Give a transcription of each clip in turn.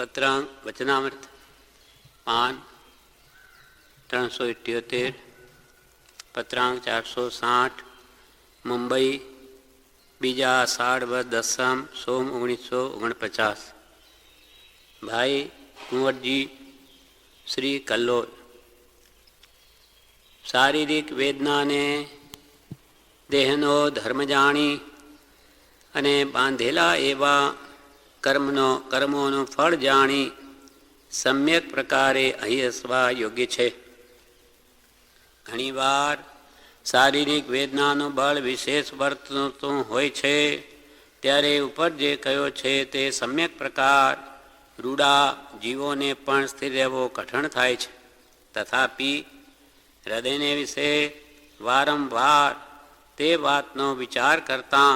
પત્રાંક વચનામૃત પાન 378, પત્રાંક 460, મુંબઈ 2/18/10 સોમ 1949. ભાઈ કુંવરજી શ્રી કલ્લોલ. શારીરિક વેદનાને દેહનો ધર્મ જાણી અને બાંધેલા એવા કર્મોનું ફળ જાણી સમ્યક પ્રકારે અહીં હસવા યોગ્ય છે. ઘણીવાર શારીરિક વેદનાનું બળ વિશેષ વર્તતું હોય છે, ત્યારે ઉપર જે કહ્યો છે તે સમ્યક પ્રકાર રૂડા જીવોને પણ સ્થિર રહેવો કઠણ થાય છે. તથાપિ હૃદયને વિશે વારંવાર તે વાતનો વિચાર કરતા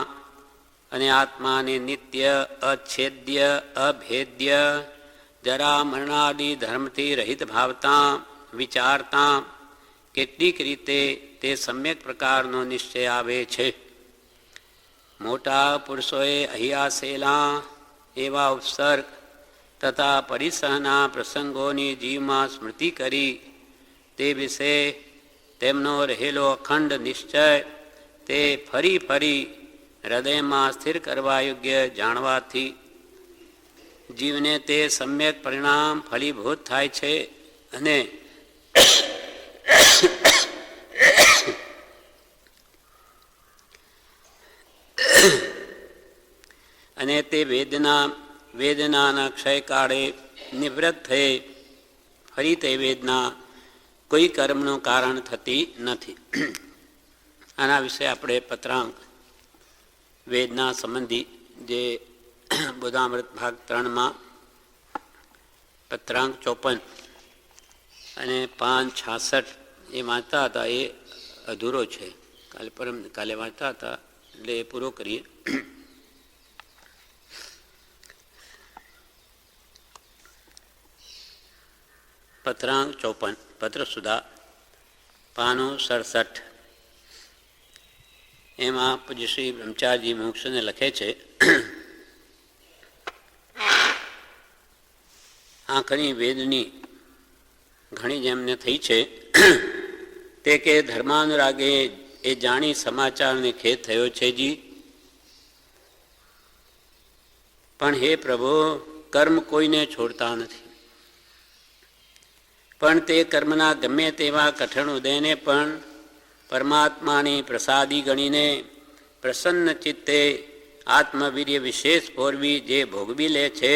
અને આત્માને નિત્ય, અચ્છેદ્ય, અભેદ્ય, જરા મરણાદિ ધર્મથી રહિત ભાવતા વિચારતા કેટલીક રીતે તે સમ્યક પ્રકારનો નિશ્ચય આવે છે. મોટા પુરુષોએ અહીંયા એવા ઉપસર્ગ તથા પરિસહના પ્રસંગોની જીવમાં સ્મૃતિ કરી તે વિશે તેમનો રહેલો અખંડ નિશ્ચય તે ફરી ફરી હૃદયમાં સ્થિર કરવા યોગ્ય જાણવાથી જીવને તે સમ્યક પરિણામ ફલીભૂત થાય છે અને તે વેદનાના ક્ષયકાળે નિવૃત્ત થઈ ફરી તે વેદના કોઈ કર્મનું કારણ થતી નથી. આના વિશે આપણે પત્રાંક વેદના સંબંધી જે બોધામૃત ભાગ 3માં પત્રાંક 54 અને 566 એ વાંચતા હતા. એ અધૂરો છે, કાલે વાંચતા હતા એટલે એ પૂરો કરીએ. પત્રાંક 54 પત્ર સુધા પાનો 67. એમાં પૂજ્ય શ્રી બ્રહ્મચારીજી મોક્ષને લખે છે, આંખની વેદની ઘણી જેમને થઈ છે તે કે ધર્માનુરાગે એ જાણી સમાચારને ખેદ થયો છે જી. પણ હે પ્રભુ, કર્મ કોઈને છોડતા નથી, પણ તે કર્મના ગમે તેવા કઠણ ઉદયને પણ પરમાત્માની પ્રસાદી ગણીને પ્રસન્ન ચિત્તે આત્મવીર્ય વિશેષ પોરવી જે ભોગવી લે છે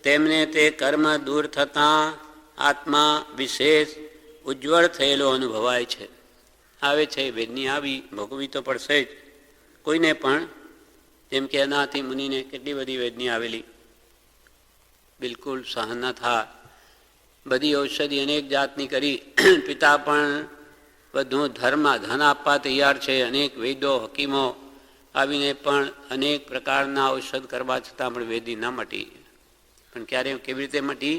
તેમને તે કર્મ દૂર થતાં આત્મા વિશેષ ઉજ્જવળ થયેલો અનુભવાય છે. આવે છે વેદની આવી ભોગવી તો પડશે જ કોઈને પણ. જેમ કે અનાથી મુનિને કેટલી બધી વેદની આવેલી, બિલકુલ સહન ન થાય. બધી ઔષધિ અનેક જાતની કરી, પિતા પણ બધું ધન આપવા તૈયાર છે. અનેક વૈદ્યો હકીમો આવીને પણ અનેક પ્રકારના ઔષધ કરવા છતાં પણ વેદી ન મટી. પણ ક્યારે કેવી રીતે મટી?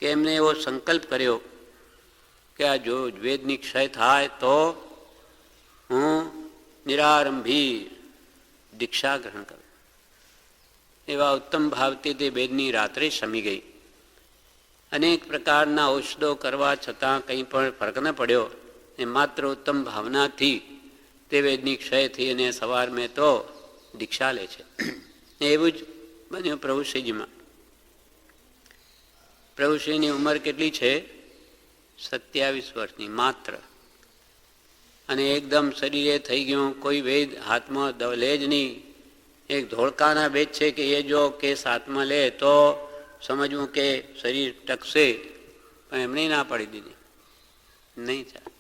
કે એમને એવો સંકલ્પ કર્યો કે આ જો વેદની ક્ષય થાય તો હું નિરારંભી દીક્ષા ગ્રહણ કરું. એવા ઉત્તમ ભાવથી તે વેદની રાત્રે શમી ગઈ. અનેક પ્રકારના ઔષધો કરવા છતાં કંઈ પણ ફરક ન પડ્યો. એ માત્ર ઉત્તમ ભાવનાથી તે વેદની ક્ષય થઈ અને સવાર મેં તો દીક્ષા લે છે. એવું જ બન્યું પ્રભુશ્રીજીમાં. પ્રભુશ્રીની ઉંમર કેટલી છે? 27 વર્ષની માત્ર. અને એકદમ શરીરે થઈ ગયું, કોઈ વેદ હાથમાં લે જ નહીં. એક ધોળકાના વેદ છે કે એ જો કેસ હાથમાં લે તો સમજવું કે શરીર ટકશે, પણ એમણે ના પાડી દીધી, નહીં ચાલે.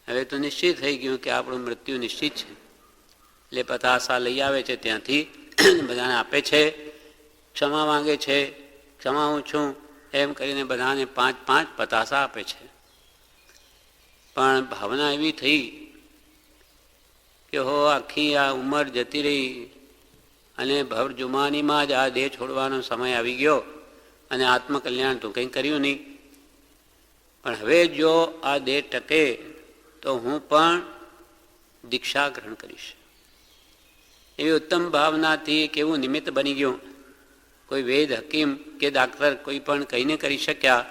હવે તો નિશ્ચિત થઈ ગયું કે આપણું મૃત્યુ નિશ્ચિત છે. એટલે પતાસા લઈ આવે છે, ત્યાંથી બધાને આપે છે, ક્ષમા માંગે છે, ક્ષમા હું છું એમ કરીને બધાને 5-5 પતાસા આપે છે. પણ ભાવના એવી થઈ કે હો આખી આ ઉંમર જતી રહી અને ભવ જુમાનીમાં જ આ દેહ છોડવાનો સમય આવી ગયો અને આત્મકલ્યાણ તો કંઈ કર્યું નહીં. પણ હવે જો આ દેહ ટકે તો હું પણ દીક્ષા ગ્રહણ કરીશ. એવી ઉત્તમ ભાવનાથી કેવું નિમિત્ત બની ગયું. કોઈ વેદ હકીમ કે ડાક્ટર કોઈ પણ કહીને કરી શક્યા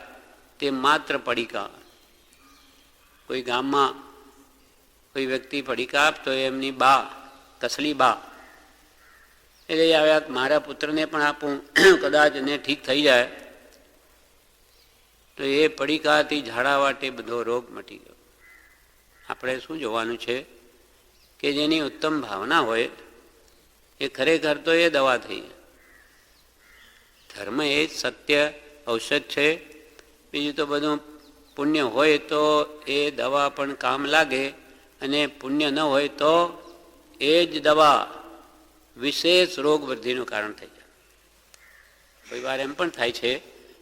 તે માત્ર પડીકા. કોઈ ગામમાં કોઈ વ્યક્તિ પડીકા આપતો એમની બા, કસલી બા, એટલે આવ્યા મારા પુત્રને પણ આપું, કદાચ એને ઠીક થઈ જાય. તો એ પડીકાથી ઝાડા વાટે બધો રોગ મટી ગયો. આપણે શું જોવાનું છે કે જેની ઉત્તમ ભાવના હોય એ ખરેખર તો એ દવા થઈ. ધર્મ એ સત્ય ઔષધ છે. બીજું તો બધું પુણ્ય હોય તો એ દવા પણ કામ લાગે, અને પુણ્ય ન હોય તો એ જ દવા વિશેષ રોગ વૃદ્ધિનું કારણ થઈ જાય. કોઈ વાર એમ પણ થાય છે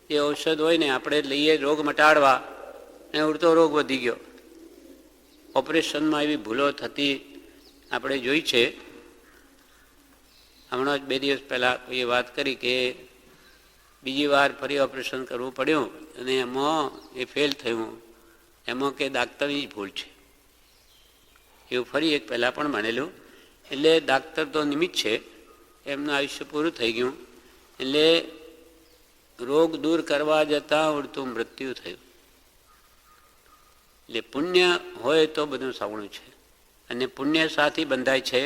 એ ઔષધ હોય ને આપણે લઈએ રોગ મટાડવા, અને ઉડતો રોગ વધી ગયો. ઓપરેશનમાં એવી ભૂલો થતી આપણે જોઈ છે. હમણાં જ 2 દિવસ પહેલાં કોઈએ વાત કરી કે બીજી વાર ફરી ઓપરેશન કરવું પડ્યું અને એમાં એ ફેલ થયું. એમાં કે ડાક્ટરની જ ભૂલ છે, એવું ફરી એક પહેલાં પણ માનેલું. એટલે ડાક્ટર તો નિમિત્ત છે, એમનું આયુષ્ય પૂરું થઈ ગયું. એટલે રોગ દૂર કરવા જતાં ઉડતું મૃત્યુ થયું. એટલે પુણ્ય હોય તો બધું સવણું છે, અને પુણ્ય સાથી બંધાય છે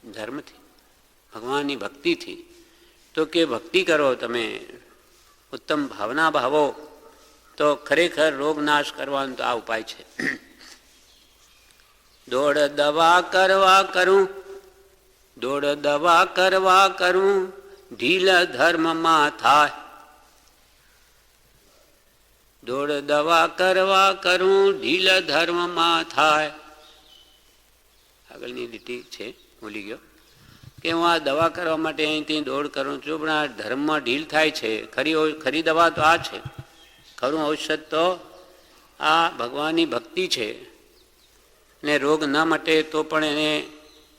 ધર્મથી, ભગવાનની ભક્તિથી. તો કે ભક્તિ કરો તમે, ઉત્તમ ભાવના ભાવો, તો ખરેખર રોગ નાશ કરવાનો તો આ ઉપાય છે. દોડ દવા કરવા કરું, દોડ દવા કરવા કરું, ઢીલ ધર્મમાં થાય. દોડ દવા કરવા કરું, ઢીલ ધર્મમાં થાય. આગળની લીટી છે, ભૂલી ગયો કે હું આ દવા કરવા માટે અહીંથી દોડ કરું છું, પણ આ ધર્મમાં ઢીલ થાય છે. ખરી દવા તો આ છે, ખરું ઔષધ તો આ ભગવાનની ભક્તિ છે. ને રોગ ન મટે તો પણ એને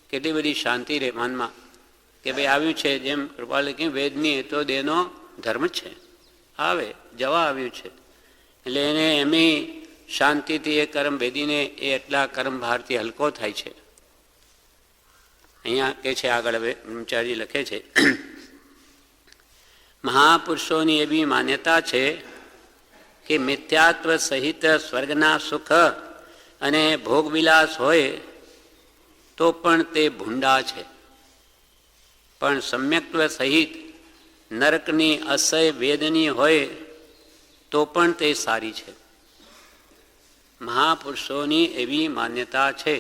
કેટલી બધી શાંતિ રહે મનમાં કે ભાઈ આવ્યું છે, જેમ કૃપાલે કહ્યું વેદની એ તો દેહનો ધર્મ છે, આવે જવા આવ્યું છે. એટલે એને એમની શાંતિથી એ કર્મ ભેદીને એ એટલા કર્મ ભારથી હલકો થાય છે. અહીંયા કે છે આગળ, હવે બ્રહ્મચારી લખે છે, મહાપુરુષોની એવી માન્યતા છે કે મિથ્યાત્વ સહિત સ્વર્ગના સુખ અને ભોગવિલાસ હોય તો પણ તે ભૂંડા છે, પણ સમ્યક્ત્વ સહિત નરકની અસહ્ય વેદની હોય તો પણ તે સારી છે. મહાપુરુષોની એવી માન્યતા છે.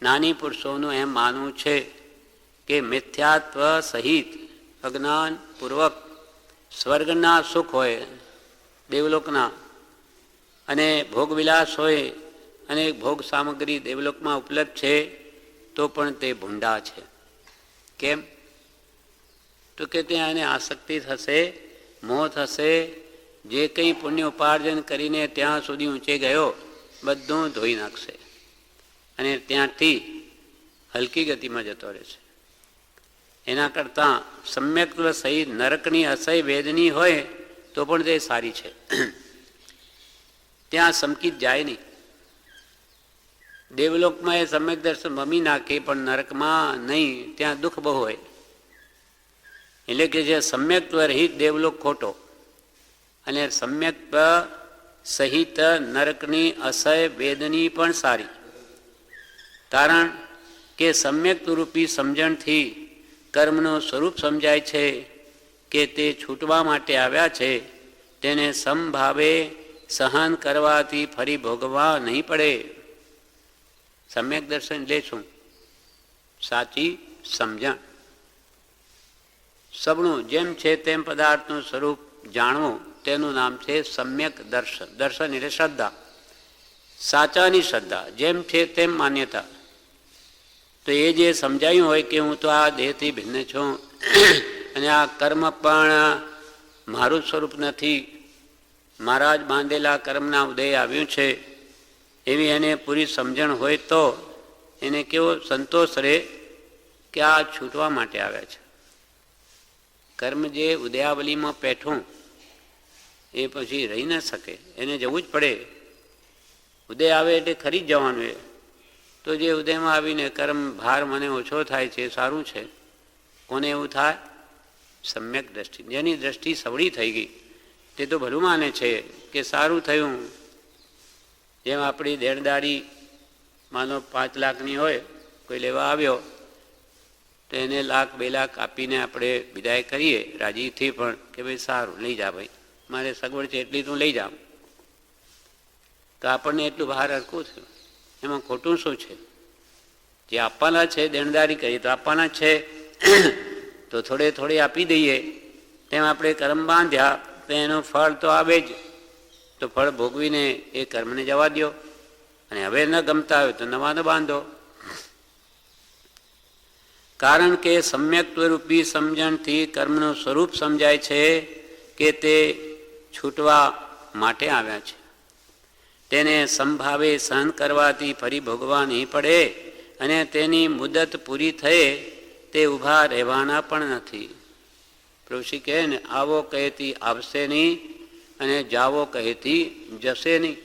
નાની પુરુષોનું એમ માનવું છે કે મિથ્યાત્વ સહિત અજ્ઞાનપૂર્વક સ્વર્ગના સુખ હોય, દેવલોકના, અને ભોગવિલાસ હોય, અને ભોગ સામગ્રી દેવલોકમાં ઉપલબ્ધ છે તો પણ તે ભૂંડા છે. કેમ? તો કે ત્યાં એને આસક્તિ થશે, મોહ થશે. જે કંઈ પુણ્ય ઉપાર્જન કરીને ત્યાં સુધી ઊંચે ગયો બધું ધોઈ નાખશે, અને ત્યાંથી હલકી ગતિમાં જતો રહેશે. એના કરતાં સમ્યક્ત્વ સહિત નરકની અસહ્ય વેદની હોય તો પણ તે સારી છે. ત્યાં સમકિત જાય નહીં. દેવલોકમાં એ સમ્યક દર્શન મમી નાખે, પણ નરકમાં નહીં, ત્યાં દુઃખ બહુ હોય. એટલે કે જે સમ્યક્ત્વ રહિત દેવલોક ખોટો, અને સમ્યક્ત્વ સહિત નરકની અસહ્ય વેદની પણ સારી. કારણ કે સમ્યક રૂપી સમજણથી કર્મનું સ્વરૂપ સમજાય છે કે તે છૂટવા માટે આવ્યા છે. તેને સમભાવે સહન કરવાથી ફરી ભોગવવા નહીં પડે. સમ્યક દર્શન એટલે શું? સાચી સમજણ. સબનું જેમ છે તેમ પદાર્થનું સ્વરૂપ જાણવું, તેનું નામ છે સમ્યક દર્શન. દર્શન એટલે શ્રદ્ધા, સાચાની શ્રદ્ધા, જેમ છે તેમ માન્યતા. તો એ જે સમજાયું હોય કે હું તો આ દેહથી ભિન્ન છું, અને આ કર્મ પણ મારું સ્વરૂપ નથી, મારા જ બાંધેલા કર્મના ઉદય આવ્યું છે, એવી એને પૂરી સમજણ હોય તો એને કેવો સંતોષ રહે કે આ છૂટવા માટે આવ્યા છે. કર્મ જે ઉદયાવલીમાં પેઠું એ પછી રહી ન શકે, એને જવું જ પડે. ઉદય આવે એટલે ખરી જ જવાનું. એ તો જે ઉદયમાં આવીને કર્મ ભાર મને ઓછો થાય છે, સારું છે. કોને એવું થાય? સમ્યક દ્રષ્ટિ. જેની દ્રષ્ટિ સવળી થઈ ગઈ તે તો ભલું માને છે કે સારું થયું. જેમ આપણી દેણદારી માનો 5 લાખની હોય, કોઈ લેવા આવ્યો તો એને 1 લાખ 2 લાખ આપીને આપણે વિદાય કરીએ રાજીથી, પણ કે ભાઈ સારું લઈ જા ભાઈ, મારે સગવડ છે એટલી તું લઈ જા. તો આપણને એટલું બહાર હરકું થયું. એમાં ખોટું શું છે? જે આપવાના છે દેણદારી કરીએ તો આપવાના છે તો થોડે થોડે આપી દઈએ. તેમ આપણે કર્મ બાંધ્યા તો એનું ફળ તો આવે જ. તો ફળ ભોગવીને એ કર્મને જવા દો, અને હવે ન ગમતા હોય તો નવાનો બાંધો. કારણ કે સમ્યક્ત્વરૂપી સમજણથી કર્મનું સ્વરૂપ સમજાય છે કે તે છૂટવા માટે આવ્યા છે. તેને સંભાવે સહન કરવાથી ફરી ભોગવા નહીં પડે, અને તેની મુદત પૂરી થયે તે ઊભા રહેવાના પણ નથી. પ્રભુશ્રી કહે ને, આવો કહેતી આવશે નહીં અને જાવો કહેતી જશે નહીં.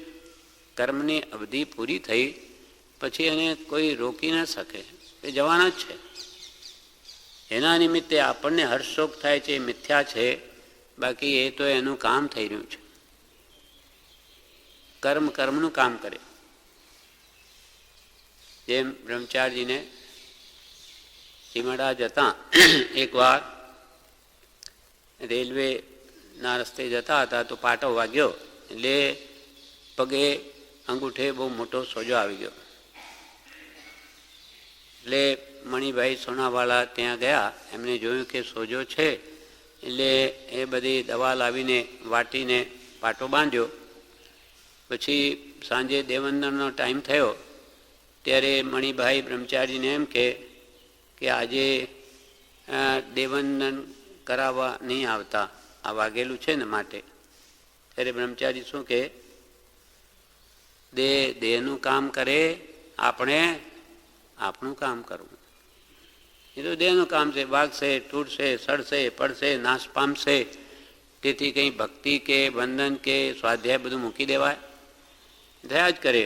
કર્મની અવધિ પૂરી થઈ પછી એને કોઈ રોકી ન શકે, એ જવાના જ છે. એના નિમિત્તે આપણને હર્ષશોક થાય છે એ મિથ્યા છે, બાકી એ તો એનું કામ થઈ રહ્યું છે. કર્મ કર્મનું કામ કરે. જેમ બ્રહ્મચારીજીને સીમડા જતા એકવાર રેલવેના રસ્તે જતા હતા તો પાટો વાગ્યો, એટલે પગે અંગૂઠે બહુ મોટો સોજો આવી ગયો. એટલે મણિભાઈ સોનાવાળા ત્યાં ગયા, એમને જોયું કે સોજો છે, એટલે એ બધી દવા લાવીને વાટીને પાટો બાંધ્યો. પછી સાંજે દેવંદનનો ટાઈમ થયો ત્યારે મણિભાઈ બ્રહ્મચારીને એમ કે આજે દેવંદન કરાવવા નહીં આવતા, આ વાગેલું છે ને માટે. ત્યારે બ્રહ્મચારી શું કે, દેહનું કામ કરે, આપણે આપણું કામ કરવું. એ તો દેહનું કામ છે, વાગશે, તૂટશે, સડશે, પડશે, નાશ પામશે. તેથી કંઈ ભક્તિ કે બંધન કે સ્વાધ્યાય બધું મૂકી દેવાય? થયા જ કરે.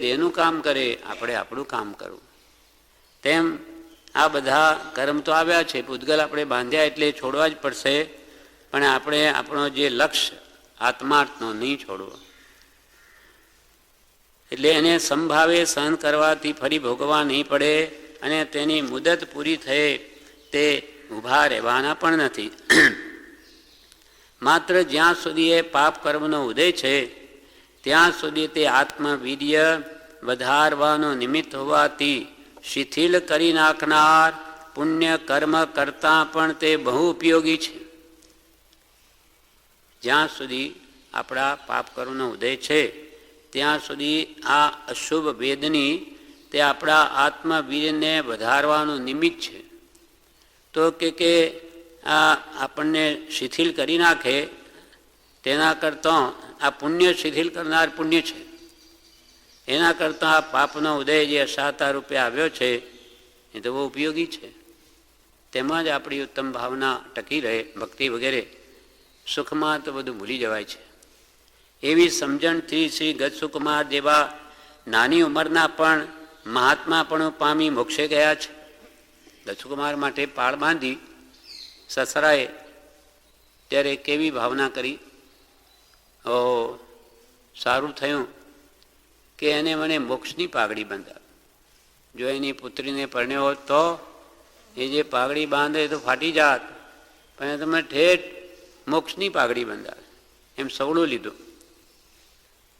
દેહનું કામ કરે, આપણે આપણું કામ કરવું. તેમ આ બધા કર્મ તો આવ્યા છે, પૂતગલ આપણે બાંધ્યા એટલે છોડવા જ પડશે, પણ આપણે આપણો જે લક્ષ્ય આત્માર્થનો નહીં છોડવો. એટલે એને સંભાવે સહન કરવાથી ફરી ભોગવા નહીં પડે, અને તેની મુદત પૂરી થયે તે ઊભા રહેવાના પણ નથી. માત્ર જ્યાં સુધી એ પાપ કર્મનો ઉદય છે ત્યાં સુધી તે આત્મવીર્ય વધારવાનો નિમિત્ત હોવાથી શિથિલ કરી નાખનાર પુણ્ય કર્મ કરતાં પણ તે બહુ ઉપયોગી છે. જ્યાં સુધી આપણા પાપ કર્મનો ઉદય છે ત્યાં સુધી આ અશુભ વેદની તે આપણા આત્મવીર્યને વધારવાનું નિમિત્ત છે. તો કે આ આપણને શિથિલ કરી નાખે તેના કરતાં આ પુણ્ય શિથિલ કરનાર પુણ્ય છે. એના કરતાં આ પાપનો ઉદય જે અસાતા રૂપે આવ્યો છે એ તો બહુ ઉપયોગી છે. તેમાં જ આપણી ઉત્તમ ભાવના ટકી રહે, ભક્તિ વગેરે. સુખમાં તો બધું ભૂલી જવાય છે. એવી સમજણથી શ્રી ગજસુકુમાર જેવા નાની ઉંમરના પણ મહાત્માપણું પામી મોક્ષે ગયા છે. ગજસુકુમાર માટે પાળ બાંધી સસરાએ ત્યારે કેવી ભાવના કરી, ઓ સારું થયું કે એને મને મોક્ષની પાઘડી બંધાવી. જો એની પુત્રીને પરણ્યો હોત તો એ જે પાઘડી બાંધે તો ફાટી જાત, પણ તમે ઠેઠ મોક્ષની પાઘડી બંધાવે. એમ સવળું લીધું,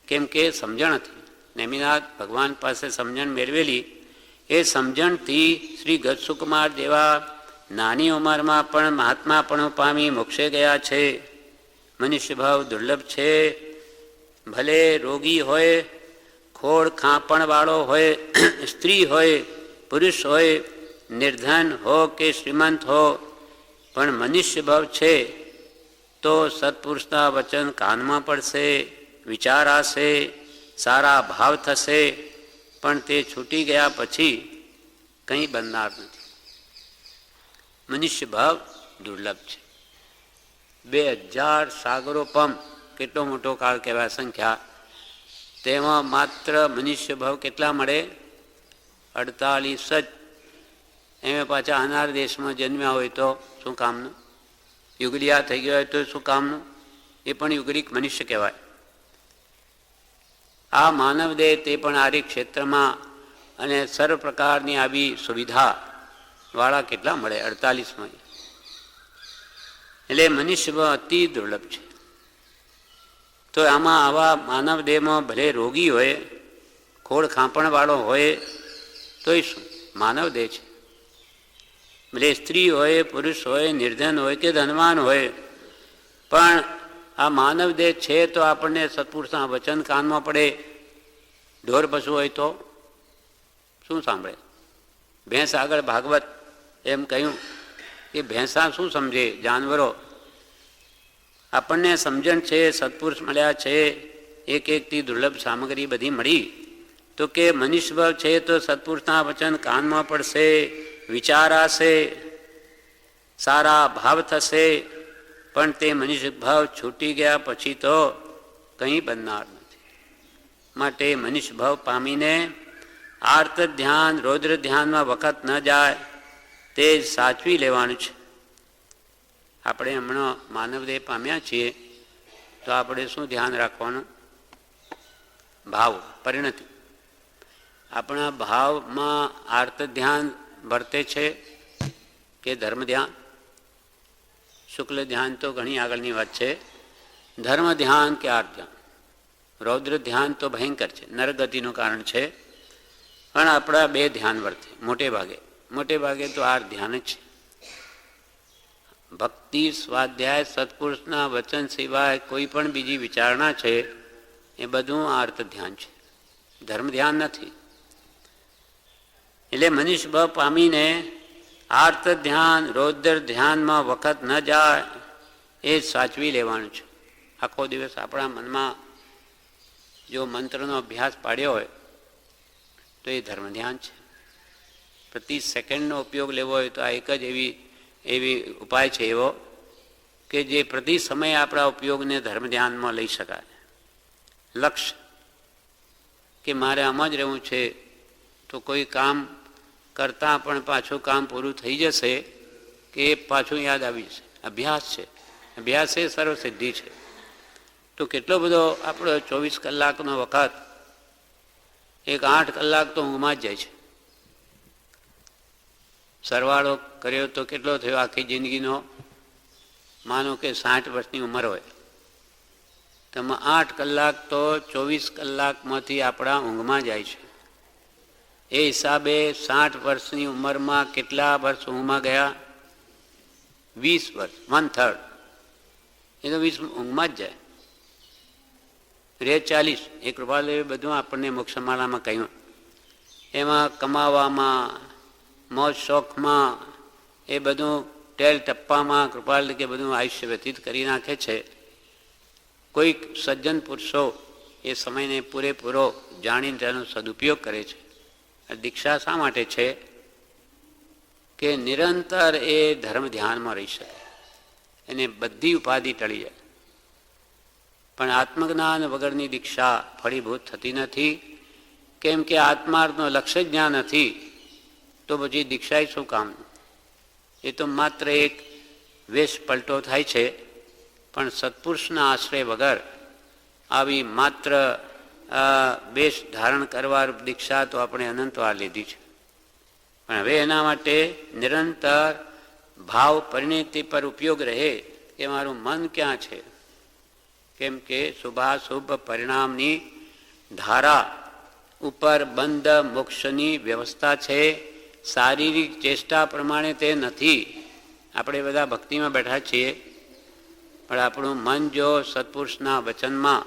કેમ કે સમજણ હતી. નેમિનાથ ભગવાન પાસે સમજણ મેળવેલી. એ સમજણથી શ્રી ગજસુકુમાર જેવા નાની ઉંમરમાં પણ મહાત્માપણું પામી મોક્ષે ગયા છે. મનુષ્ય ભાવ દુર્લભ છે. ભલે રોગી હોય, ખોળ ખાંપણવાળો હોય, સ્ત્રી હોય, પુરુષ હોય, નિર્ધન હો કે શ્રીમંત હો, પણ મનુષ્ય ભાવ છે તો સત્પુરુષના વચન કાનમાં પડશે, વિચારાશે, સારા ભાવ થશે, પણ તે છૂટી ગયા પછી કંઈ બનનાર નથી. મનુષ્ય ભાવ દુર્લભ છે. 2000 સાગરો પંપ, કેટલો મોટો કાળ કહેવાય સંખ્યા, તેમાં માત્ર મનુષ્ય ભાવ કેટલા મળે? 48 જ. એમાં પાછા અનાર દેશમાં જન્મ્યા હોય તો શું કામનું? યુગલિયા થઈ ગયા હોય તો શું કામનું? એ પણ યુગલિક મનુષ્ય કહેવાય. આ માનવ દેહ તે પણ આરી ક્ષેત્રમાં અને સર્વ પ્રકારની આવી સુવિધાવાળા કેટલા મળે? 48માં. એટલે મનુષ્ય અતિ દુર્લભ છે. તો આમાં આવા માનવ દેહમાં ભલે રોગી હોય, ખોળ ખાંપણવાળો હોય તોય શું? માનવ દેહ છે. ભલે સ્ત્રી હોય, પુરુષ હોય, નિર્ધન હોય કે ધનવાન હોય, પણ આ માનવ દેહ છે તો આપણને સત્પુરુષના વચન કાનમાં પડે. ઢોર પશુ હોય તો શું સાંભળે? ભેંસ આગળ ભાગવત એમ કહ્યું કે ભેંસા શું સમજે? જાનવરો. આપણને સમજણ છે, સત્પુરુષ મળ્યા છે, એક એકથી દુર્લભ સામગ્રી બધી મળી, તો કે મનુષ્ય ભાવ છે તો સત્પુરુષના વચન કાનમાં પડશે, વિચારાશે, સારા ભાવ થશે, પણ તે મનુષ્ય ભાવ છૂટી ગયા પછી તો કંઈ બનનાર નથી. માટે મનુષ્ય ભાવ પામીને આર્ત ધ્યાન, રૌદ્ર ધ્યાનમાં વખત ન જાય તે સાચવી લેવાનું છે. આપણે હમણાં માનવદેહ પામ્યા છીએ તો આપણે શું ધ્યાન રાખવાનું? ભાવ, પરિણતિ. આપણા ભાવમાં આર્ત ધ્યાન વર્તે છે કે ધર્મ ધ્યાન? શુક્લ ધ્યાન તો ઘણી આગળની વાત છે. ધર્મ ધ્યાન કે આર્ત ધ્યાન? રૌદ્ર ધ્યાન તો ભયંકર છે, નરગતિનું કારણ છે. પણ આપણા બે ધ્યાન વર્તે મોટે ભાગે તો આર્ત ધ્યાન જ છે. ભક્તિ, સ્વાધ્યાય, સત્પુરુષના વચન સિવાય કોઈ પણ બીજી વિચારણા છે એ બધું આર્ત ધ્યાન છે, ધર્મ ધ્યાન નથી. એટલે મનુષ્ય ભાવ પામીને આર્ત ધ્યાન, રૌદ્ર ધ્યાનમાં વખત ન જાય એ સાચવી લેવાનું છે. આખો દિવસ આપણા મનમાં જો મંત્રનો અભ્યાસ પાડ્યો હોય તો એ ધર્મ ધ્યાન છે. પ્રતિ સેકન્ડનો ઉપયોગ લેવો હોય તો આ એક જ એવી ઉપાય છે એવો કે જે પ્રતિ સમયે આપણા ઉપયોગને ધર્મ ધ્યાનમાં લઈ શકાય. લક્ષ્ય કે મારે આમાં જ રહેવું છે તો કોઈ કામ કરતાં પણ પાછું કામ પૂરું થઈ જશે કે પાછું યાદ આવી જશે. અભ્યાસ છે, અભ્યાસ એ સર્વસિદ્ધિ છે. તો કેટલો બધો આપણો 24 કલાકનો વખત એક 8 કલાક તો ઊંઘમાં જ જાય છે. સરવાળો કર્યો તો કેટલો થયો આખી જિંદગીનો? માનો કે 60 વર્ષની ઉંમર હોય તો 8 કલાક તો 24 કલાકમાંથી આપણા ઊંઘમાં જાય છે. એ હિસાબે 60 વર્ષની ઉંમરમાં કેટલા વર્ષ ઊંઘમાં ગયા? 20 વર્ષ, 1/3. એ તો 20 ઊંઘમાં જ જાય. રે 40. એ કૃપાલદેવે બધું આપણને મોક્ષમાળામાં કહ્યું. એમાં કમાવામાં, મોજ શોખમાં, એ બધું ટેલ ટપ્પામાં કૃપાલ કે બધું આયુષ્ય વ્યતીત કરી નાખે છે. કોઈક સજ્જન પુરુષો એ સમયને પૂરેપૂરો જાણીને તેનો સદુપયોગ કરે છે. દીક્ષા શા માટે છે? કે નિરંતર એ ધર્મ ધ્યાનમાં રહી શકે, એને બધી ઉપાધિ ટળી જાય. પણ આત્મજ્ઞાન વગરની દીક્ષા ફળીભૂત થતી નથી. કેમ કે આત્માર્થનો લક્ષ્ય જ્ઞાન નથી તો પછી દીક્ષા શું કામ? એ તો માત્ર એક વેશ પલટો થાય છે. પણ સત્પુરુષના આશ્રય વગર આવી માત્ર વેશ ધારણ કરવા દીક્ષા તો આપણે અનંતવાર લીધી છે. પણ હવે એના માટે નિરંતર ભાવ પરિણતિ પર ઉપયોગ રહે કે મારું મન ક્યાં છે. કેમ કે શુભાશુભ પરિણામની ધારા ઉપર બંધ મોક્ષની વ્યવસ્થા છે. શારીરિક ચેષ્ટા પ્રમાણે તે નથી. આપણે બધા ભક્તિમાં બેઠા છીએ પણ આપણું મન જો સત્પુરુષના વચનમાં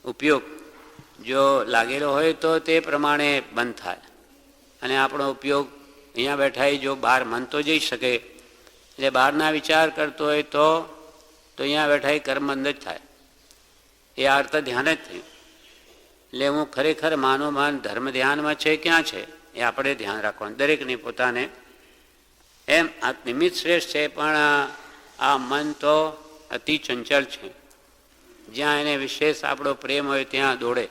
ઉપયોગ જો લાગેલો હોય તો તે પ્રમાણે બંધ થાય. અને આપણો ઉપયોગ અહીંયા બેઠા જો બહાર મન તો જઈ શકે. એટલે બહારના વિચાર કરતો હોય તો અહીંયા બેઠા કર્મબંધ જ થાય. એ અર્થ ધ્યાન જ થયું. એટલે હું ખરેખર માનોમાન ધર્મ ધ્યાનમાં છે ક્યાં છે એ આપણે ધ્યાન રાખવાનું દરેકને પોતાને. એમ આ નિમિત્ત શ્રેષ્ઠ છે પણ આ મન તો અતિ ચંચળ છે. જ્યાં એને વિશેષ આપણો પ્રેમ હોય ત્યાં દોડે.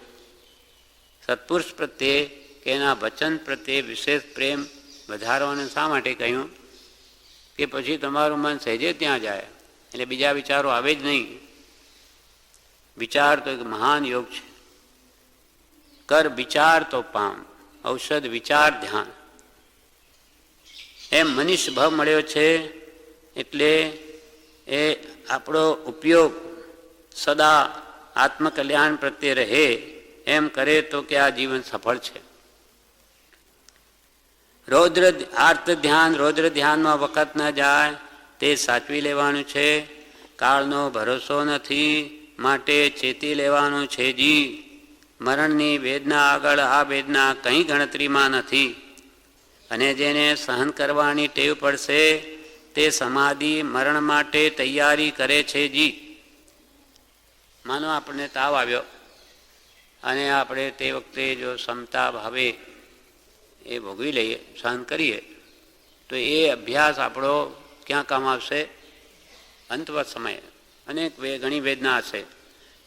સત્પુરુષ પ્રત્યે કે એના વચન પ્રત્યે વિશેષ પ્રેમ વધારવાનું શા માટે કહ્યું કે પછી તમારું મન સહેજે ત્યાં જાય એટલે બીજા વિચારો આવે જ નહીં. વિચાર તો એક મહાન યોગ છે. કર વિચાર તો પામ, ઔષધ વિચાર ધ્યાન. એમ મનીષ ભાવ મળ્યો છે એટલે એ આપણો ઉપયોગ સદા આત્મકલ્યાણ પ્રત્યે રહે એમ કરે તો કે આ જીવન સફળ છે. રૌદ્ર આર્ત ધ્યાન, રૌદ્ર ધ્યાનમાં વખત ન જાય તે સાચવી લેવાનું છે. કાળનો ભરોસો નથી માટે ચેતી લેવાનું છે જી. મરણની વેદના આગળ આ વેદના કંઈ ગણતરીમાં નથી. અને જેને સહન કરવાની ટેવ પડશે તે સમાધિ મરણ માટે તૈયારી કરે છે જી. માનો આપણને તાવ આવ્યો અને આપણે તે વખતે જો ક્ષમતા ભાવે એ ભોગવી લઈએ, સહન કરીએ, તો એ અભ્યાસ આપણો ક્યાં કામ આવશે? અંતવત સમયે અનેક ઘણી વેદના હશે.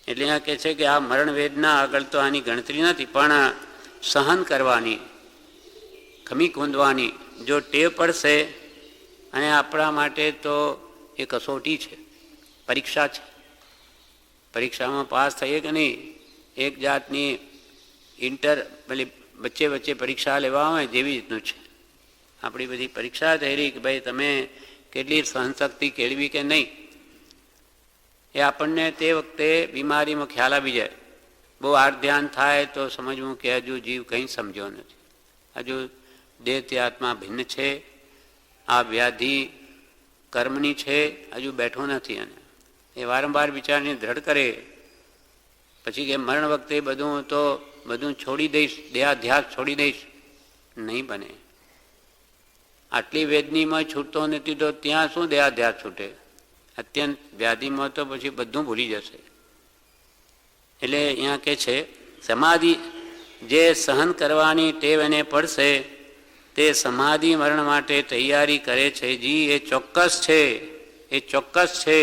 એટલે અહીંયા કહે છે કે આ મરણ વેદના આગળ તો આની ગણતરી નથી, પણ સહન કરવાની, ખમી કૂંદવાની જો ટેવ પડશે, અને આપણા માટે તો એ કસોટી છે, પરીક્ષા છે. પરીક્ષામાં પાસ થઈએ કે નહીં, એક જાતની પેલી વચ્ચે વચ્ચે પરીક્ષા લેવા હોય જેવી રીતનું છે. આપણી બધી પરીક્ષા થઈ રહી કે ભાઈ તમે કેટલી સહનશક્તિ કેળવી કે નહીં, એ આપણને તે વખતે બીમારીમાં ખ્યાલ આવી જાય. બહુ આર ધ્યાન થાય તો સમજવું કે હજુ જીવ કંઈ સમજ્યો નથી, હજુ દેહથી આત્મા ભિન્ન છે, આ વ્યાધિ કર્મની છે, હજુ બેઠો નથી. અને એ વારંવાર વિચારની દ્રઢ કરે પછી કે મરણ વખતે બધું છોડી દઈશ, દેહાધ્યાસ છોડી દઈશ, નહીં બને. આટલી વેદનીમાં છૂટતો નથી તો ત્યાં શું દેહાધ્યાસ છૂટે? અત્યંત વ્યાધિમાં તો પછી બધું ભૂલી જશે. એટલે અહીંયા કહે છે સમાધિ જે સહન કરવાની ટેવ એને પડશે તે સમાધિ મરણ માટે તૈયારી કરે છે જી. એ ચોક્કસ છે, એ ચોક્કસ છે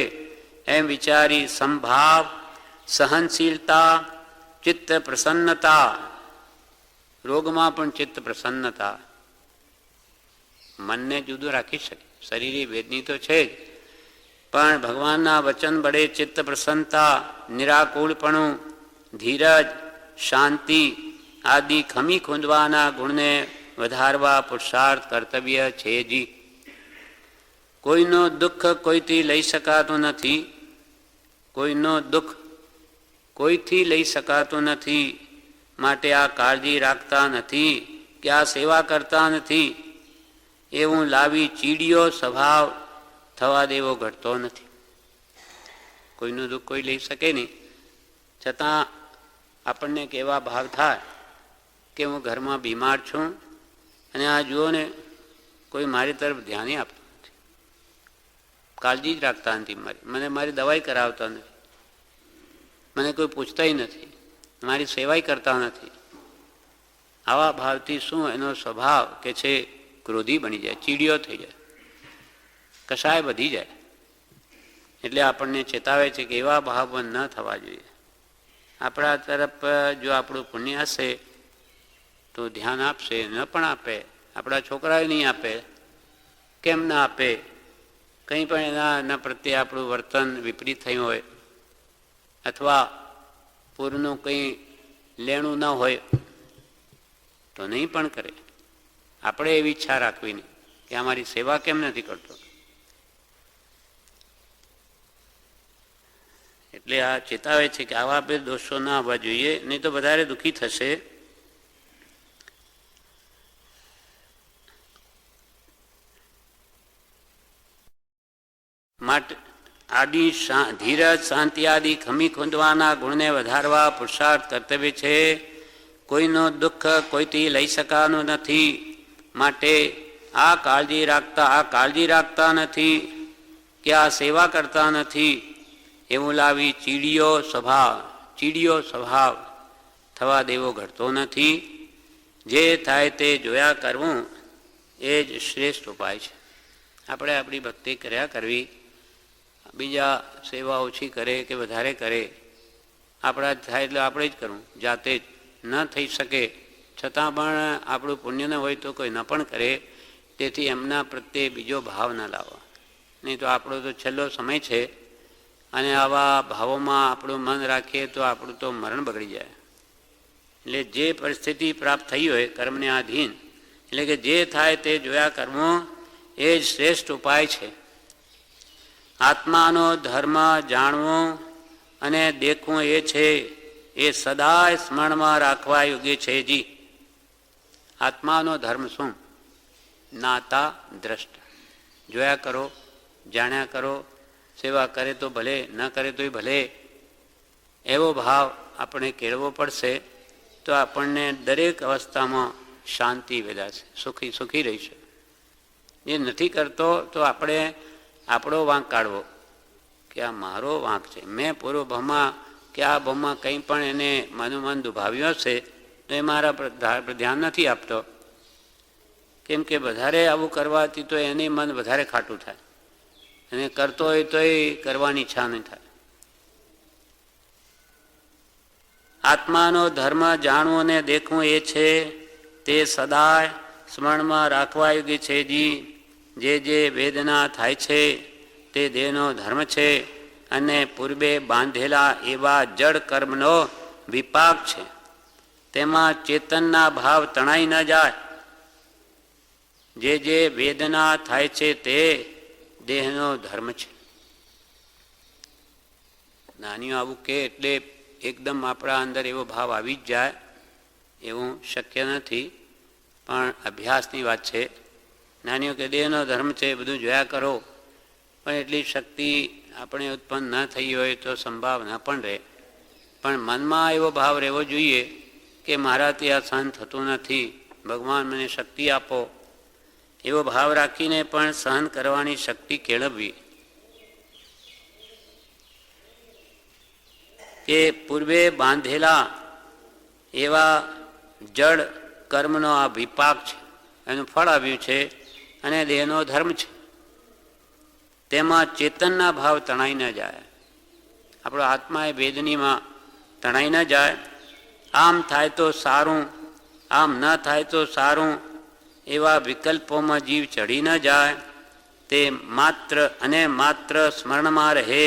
એમ વિચારી સંભાવ, સહનશીલતા, ચિત્ત પ્રસન્નતા, રોગમાં પણ ચિત્ત પ્રસન્નતા, મનને જુદું રાખી શકે. શરીરી વેદની તો છે જ, પણ ભગવાનના વચન વડે ચિત્ત પ્રસન્નતા, નિરાકુળપણું, ધીરજ, શાંતિ આદિ ખમી ખૂંદવાના ગુણને વધારવા પુરુષાર્થ કર્તવ્ય છે જી. કોઈનો દુઃખ કોઈથી લઈ શકાતું નથી, કોઈનો દુઃખ કોઈથી લઈ શકાતું નથી, માટે આ કાળજી રાખતા નથી કે આ સેવા કરતા નથી એવું લાવી ચીડિયો સ્વભાવ થવા દેવો ઘટતો નથી. કોઈનું દુઃખ કોઈ લઈ શકે નહીં, છતાં આપણને કેવા ભાવ થાય કે હું ઘરમાં બીમાર છું અને આ જુઓ ને કોઈ મારી તરફ ધ્યાન આપતું નથી, કાળજી જ રાખતા નથી, મને મારી દવાઈ કરાવતા નથી, મને કોઈ પૂછતાય નથી, મારી સેવાય કરતા નથી. આવા ભાવથી શું એનો સ્વભાવ કે છે ક્રોધી બની જાય, ચીડિયો થઈ જાય, કશાય વધી જાય. એટલે આપણને ચેતાવે છે કે એવા ભાવ ન થવા જોઈએ. આપણા તરફ જો આપણું પુણ્ય હશે તો ધ્યાન આપશે, ન પણ આપે, આપણા છોકરાએ નહીં આપે, કેમ ના આપે? કંઈ પણ એના પ્રત્યે આપણું વર્તન વિપરીત થયું હોય અથવા પૂરનું કંઈ લેણું ન હોય તો નહીં પણ કરે. આપણે એવી ઈચ્છા રાખવી નહીં કે અમારી સેવા કેમ નથી કરતો. એટલે આ ચેતાવે છે કે આવા બે દોષો ના આવવા જોઈએ, નહીં તો વધારે દુઃખી થશે. માટે આદિ ધીરજ, શાંતિ આદિ ખમી ખૂંદવાના ગુણને વધારવા પુરુષાર્થ કર્તવ્ય છે. કોઈનો દુઃખ કોઈથી લઈ શકાનું નથી, માટે આ કાળજી રાખતા નથી કે આ સેવા કરતા નથી એવું લાવી ચીડિયો સ્વભાવ થવા દેવો ઘટતો નથી. જે થાય તે જોયા કરવું એ જ શ્રેષ્ઠ ઉપાય છે. આપણે આપણી ભક્તિ કર્યા કરવી, બીજા સેવા ઓછી કરે કે વધારે કરે, આપણા થાય એટલે આપણે જ કરવું, જાતે જ ન થઈ શકે છતાં પણ આપણું પુણ્ય ન હોય તો કોઈ ન પણ કરે તેથી એમના પ્રત્યે બીજો ભાવ ન લાવવા. નહીં તો આપણો તો છેલ્લો સમય છે અને આવા ભાવોમાં આપણું મન રાખીએ તો આપણું તો મરણ બગડી જાય. એટલે જે પરિસ્થિતિ પ્રાપ્ત થઈ હોય કર્મને આધીન, એટલે કે જે થાય તે જોયા કરવું એ જ શ્રેષ્ઠ ઉપાય છે. આત્માનો ધર્મ જાણવું અને દેખવું એ છે એ સદાય સ્મરણમાં રાખવા યોગ્ય છે. જી, આત્માનો ધર્મ શું? નાતા દ્રષ્ટા. જોયા કરો, જાણ્યા કરો, સેવા કરે તો ભલે, ન કરે તોય ભલે, એવો ભાવ આપણે કેળવો પડશે તો આપણને દરેક અવસ્થામાં શાંતિ વેદાશે, સુખી સુખી રહીશે. એ નથી કરતો તો આપણે આપણો વાંક કાઢવો કે આ મારો વાંક છે, મેં પૂર્વ ભાવમાં કે આ ભાવમાં કંઈ પણ એને મનોમન દુભાવ્યો છે તો એ મારા પર ધ્યાન નથી આપતો. કેમ કે વધારે આવું કરવાથી તો એને મન વધારે ખાટું થાય અને કરતો હોય તો એ કરવાની ઈચ્છા નહીં થાય. આત્માનો ધર્મ જાણવું અને દેખવું એ છે તે સદાય સ્મરણમાં રાખવા યોગ્ય છે. જી, જે વેદના થાય છે તે દેહનો ધર્મ છે અને પૂર્વે બાંધેલા એવા જડ કર્મનો વિપાક છે. તેમાં ચેતનના ભાવ તણાઈ ન જાય. જે વેદના થાય છે તે દેહનો ધર્મ છે. નાનીઓ આવું કે એટલે એકદમ આપણા અંદર એવો ભાવ આવી જ જાય એવું શક્ય નથી, પણ અભ્યાસની વાત છે. નાનીઓ કે દેહનો ધર્મ છે, બધું જોયા કરો, પણ એટલી શક્તિ આપણે ઉત્પન્ન ન થઈ હોય તો સંભાવના પણ રહે. પણ મનમાં એવો ભાવ રહેવો જોઈએ કે મારાથી આ સહન થતું નથી, ભગવાન મને શક્તિ આપો. એવો ભાવ રાખીને પણ સહન કરવાની શક્તિ કેળવવી. કે પૂર્વે બાંધેલા એવા જડ કર્મનો આ વિપાક છે, એનું ફળ આવ્યું છે અને દેહનો ધર્મ છે. તેમાં ચેતનના ભાવ તણાઈ ન જાય. આપણો આત્મા એ વેદનીમાં તણાઈ ન જાય. આમ થાય તો સારું, આમ ન થાય તો સારું, એવા વિકલ્પોમાં જીવ ચડી ન જાય. તે માત્ર અને માત્ર સ્મરણમાં રહે.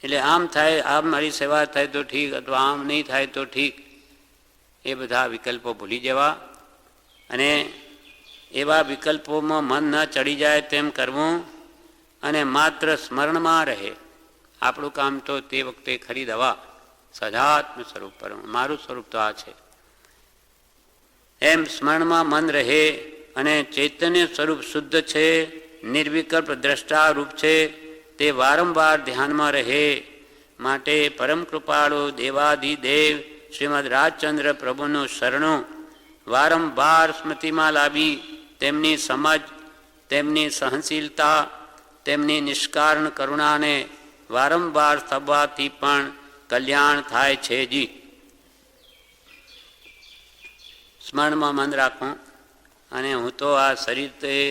એટલે આમ થાય, આમ મારી સેવા થાય તો ઠીક, અથવા આમ નહીં થાય તો ઠીક, એ બધા વિકલ્પો ભૂલી જવા અને એવા વિકલ્પોમાં મન ન ચડી જાય તેમ કરવું અને માત્ર સ્મરણમાં રહે. આપણું કામ તો તે વખતે ખરી દવા સજાત્મ સ્વરૂપ પર, મારું સ્વરૂપ તો આ છે એમ સ્મરણમાં મન રહે અને ચૈતન્ય સ્વરૂપ શુદ્ધ છે, નિર્વિકલ્પ દ્રષ્ટારૂપ છે, તે વારંવાર ધ્યાનમાં રહે. માટે પરમ કૃપાળુ દેવાધિદેવ શ્રીમદ રાજચંદ્ર પ્રભુનું શરણું વારંવાર સ્મૃતિમાં લાવી તેમની સમજ, તેમની સહનશીલતા, તેમની નિષ્કારણ કરુણાને વારંવાર થવાથી પણ કલ્યાણ થાય છે. જી, સ્મરણમાં મન રાખવું અને હું તો આ શરીર તો એ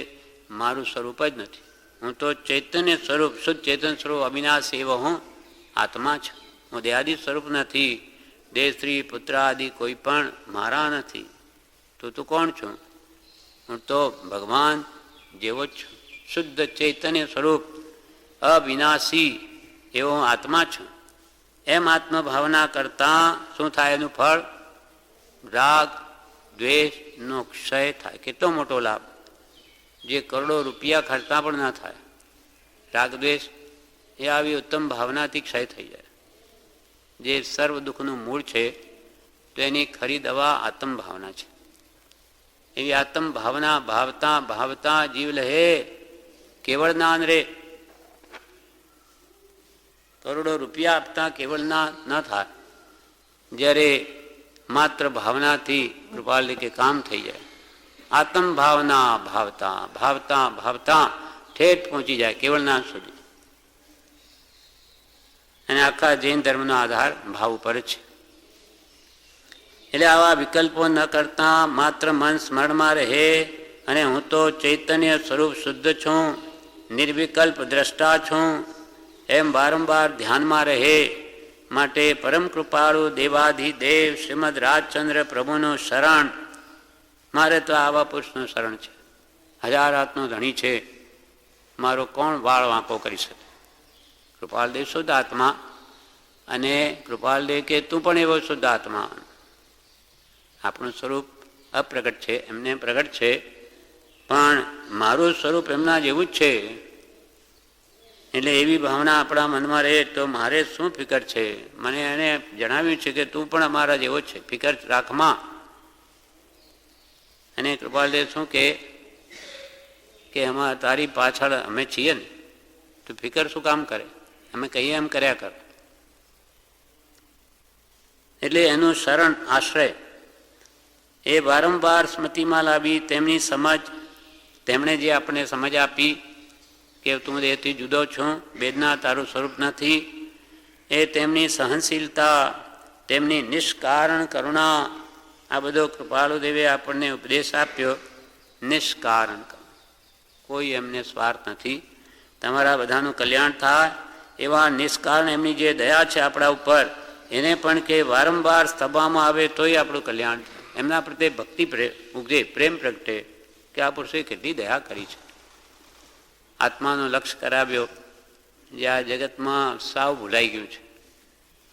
મારું સ્વરૂપ જ નથી, હું તો ચૈતન્ય સ્વરૂપ, શુદ્ધ ચેતન સ્વરૂપ, અવિનાશી એવો હું આત્મા છું. હું દેહાદિ સ્વરૂપ નથી, દેહ, સ્ત્રી, પુત્ર આદિ કોઈ પણ મારા નથી. તું કોણ છું? હું તો ભગવાન જેવો જ છું, શુદ્ધ ચૈતન્ય સ્વરૂપ, અવિનાશી એવો હું આત્મા છું. એમ આત્મભાવના કરતાં શું થાય? એનું ફળ રાગ દ્વેષનો ક્ષય થાય. કેટલો મોટો લાભ, જે કરોડો રૂપિયા ખર્ચતા પણ ના થાય. રાગ દ્વેષ એ આવી ઉત્તમ ભાવનાથી ક્ષય થઈ જાય. જે સર્વ દુઃખનું મૂળ છે તો એની ખરી દવા આત્મ ભાવના છે. એવી આત્મ ભાવના ભાવતા ભાવતા જીવ લહે કેવળ જ્ઞાન રે. કરોડો રૂપિયા આપતા કેવળ ન થાય. જ્યારે માત્ર ભાવનાથી કૃપાલ કે કામ થઈ જાય. આત્મ ભાવના ભાવતા ભાવતા ભાવતા ઠેઠ પહોંચી જાય કેવળ જ્ઞાન સુધી. અને આખા જૈન ધર્મનો આધાર ભાવ ઉપર છે. એટલે આવા વિકલ્પો ન કરતા માત્ર મન સ્મરણમાં રહે અને હું તો ચૈતન્ય સ્વરૂપ શુદ્ધ છું, નિર્વિકલ્પ દ્રષ્ટા છું, એમ વારંવાર ધ્યાનમાં રહે. માટે પરમ કૃપાળુ દેવાધિદેવ શ્રીમદ રાજચંદ્ર પ્રભુનું શરણ. મારે તો આવા પુરુષનું શરણ છે. 1000 હાથનો ધણી છે, મારો કોણ વાળ વાંકો કરી શકે? કૃપાલદેવ શુદ્ધ આત્મા, અને કૃપાલદેવ કે તું પણ એવો શુદ્ધ આત્મા. આપણું સ્વરૂપ અપ્રગટ છે, એમને પ્રગટ છે, પણ મારું સ્વરૂપ એમના જેવું જ છે. એટલે એવી ભાવના આપણા મનમાં રહે તો મારે શું ફિકર છે? મને એને જણાવ્યું છે કે તું પણ અમારા જેવો જ છે, ફિકર રાખમાં. અને કૃપાલદેવ શું કે આમાં તારી પાછળ અમે છીએ ને, તું ફિકર શું કામ કરે? અમે કહીએ એમ કર્યા કર. એટલે એનું શરણ આશ્રય એ વારંવાર સ્મૃતિમાં લાવી તેમની સમજ, તેમણે જે આપણને સમજ આપી કે તું દેહથી જુદો છું, વેદના તારું સ્વરૂપ નથી, એ તેમની સહનશીલતા, તેમની નિષ્કારણ કરુણા, આ બધો કૃપાલુદેવે આપણને ઉપદેશ આપ્યો. નિષ્કારણ, કોઈ એમને સ્વાર્થ નથી, તમારા બધાનું કલ્યાણ થાય એવા નિષ્કારણ એમની જે દયા છે આપણા ઉપર, એને પણ કે વારંવાર સ્તભામાં આવે તોય આપણું કલ્યાણ થાય. એમના પ્રત્યે ભક્તિ ઉગજે, પ્રેમ પ્રગટે કે આ પુરુષે કેટલી દયા કરી છે. આત્માનો લક્ષ્ય કરાવ્યો, જે આ જગતમાં સાવ ભૂલાઈ ગયું છે.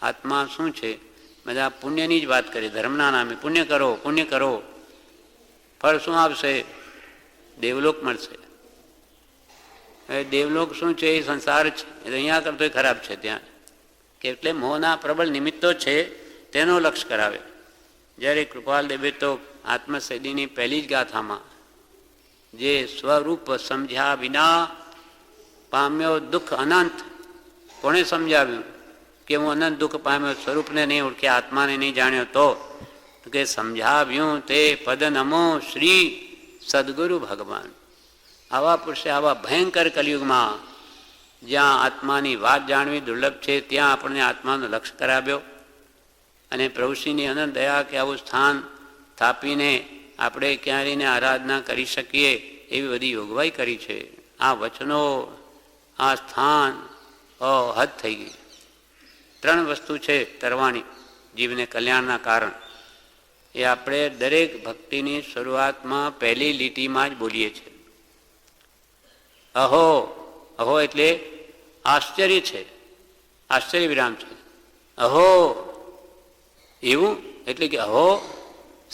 આત્મા શું છે? બધા પુણ્યની જ વાત કરી, ધર્મના નામે પુણ્ય કરો, પુણ્ય કરો, ફળ શું આવશે? દેવલોક મળશે. હવે દેવલોક શું છે? એ સંસાર છે, એ તો અહીંયા કરતોય ખરાબ છે ત્યાં. કે એટલે મોહના પ્રબળ નિમિત્તો છે, તેનો લક્ષ્ય કરાવે. જ્યારે કૃપાલદેવે તો આત્મસિદ્ધિની પહેલી જ ગાથામાં જે સ્વરૂપ સમજ્યા વિના પામ્યો દુઃખ અનંત, કોણે સમજાવ્યું કે હું અનંત દુઃખ પામ્યો? સ્વરૂપને નહીં ઓળખ્યા, આત્માને નહીં જાણ્યો તો કે સમજાવ્યું તે પદ નમો શ્રી સદગુરુ ભગવાન. આવા પુરુષે આવા ભયંકર કલિયુગમાં જ્યાં આત્માની વાત જાણવી દુર્લભ છે, ત્યાં આપણને આત્માનો લક્ષ્ય કરાવ્યો. અને પ્રભુશ્રીની અનંત દયા કે આવું સ્થાન સ્થાપીને આપણે ક્યારેયને આરાધના કરી શકીએ એવી બધી યોગવાઈ કરી છે. આ વચનો, આ સ્થાન હદ થઈ ગઈ. 3 વસ્તુ છે તરવાણી જીવને કલ્યાણના કારણ. એ આપણે દરેક ભક્તિની શરૂઆતમાં પહેલી લીટીમાં જ બોલીએ છીએ. અહો, અહો એટલે આશ્ચર્ય છે, આશ્ચર્ય વિરામ છે. અહો એવું એટલે કે અહો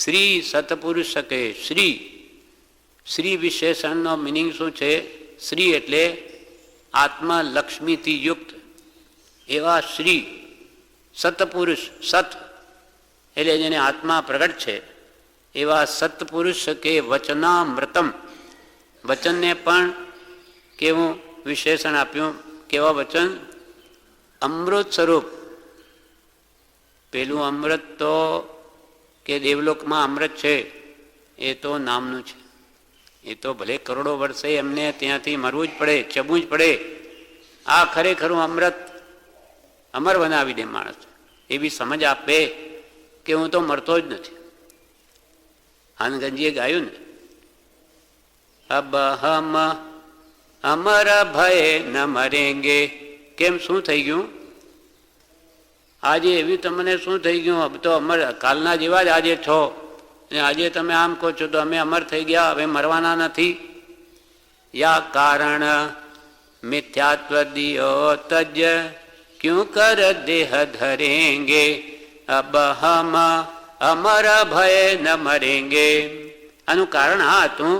શ્રી સતપુરુષ શકે. શ્રી વિશેષણનો મિનિંગ શું છે? શ્રી એટલે આત્મલક્ષ્મીથી યુક્ત એવા શ્રી સતપુરુષ. સત એટલે જેને આત્મા પ્રગટ છે એવા સત્પુરુષ કે વચનામૃતમ. વચનને પણ કેવું વિશેષણ આપ્યું? કેવા વચન? અમૃત સ્વરૂપ. પેલું અમૃત તો કે દેવલોકમાં અમૃત છે એ તો નામનું છે. એ તો ભલે કરોડો વર્ષે એમને ત્યાંથી મરવું જ પડે, ચબવું જ પડે. આ ખરેખરું અમૃત અમર બનાવી દે માણસ. એવી સમજ આપે કે હું તો મરતો જ નથી. હાનગંજીએ ગાયું ને, અબ હમ અમર ભય ન મરેંગે. કેમ, શું થઈ ગયું? આજે એવી તમને શું થઈ ગયું? હવે તો અમર કાલના જેવા જ આજે છો, અને આજે તમે આમ કહો છો તો અમે અમર થઈ ગયા, હવે મરવાના નથી. યા કારણ મિથ્યાત્વ દિયો તજ ક્યું કર દેહ ધરેંગે. અબ હમ અમર ભય ન મરેંગે. આનું કારણ આ હતું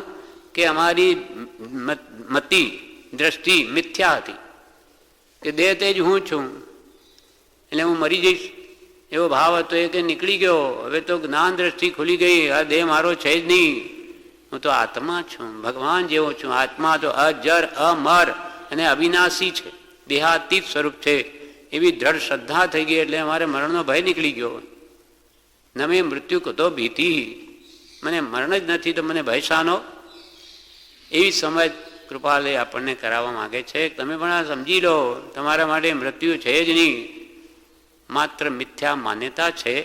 કે અમારી મતિ દ્રષ્ટિ મિથ્યા હતી કે દેહ તે જ હું છું, એટલે હું મરી જઈશ એવો ભાવ હતો. એ કે નીકળી ગયો. હવે તો જ્ઞાન દ્રષ્ટિ ખુલી ગઈ. આ દેહ મારો છે જ નહીં, હું તો આત્મા છું, ભગવાન જેવો છું. આત્મા તો અજર અમર અને અવિનાશી છે, દેહાતીત સ્વરૂપ છે. એવી દ્રઢ શ્રદ્ધા થઈ ગઈ એટલે અમારે મરણનો ભય નીકળી ગયો. ન મેં મૃત્યુ કતો ભીતિ, મને મરણ જ નથી તો મને ભય શાનો? એવી સમજ કૃપાલે આપણને કરાવવા માગે છે. તમે પણ આ સમજી લો, તમારા માટે મૃત્યુ છે જ નહીં, માત્ર મિથ્યા માન્યતા છે.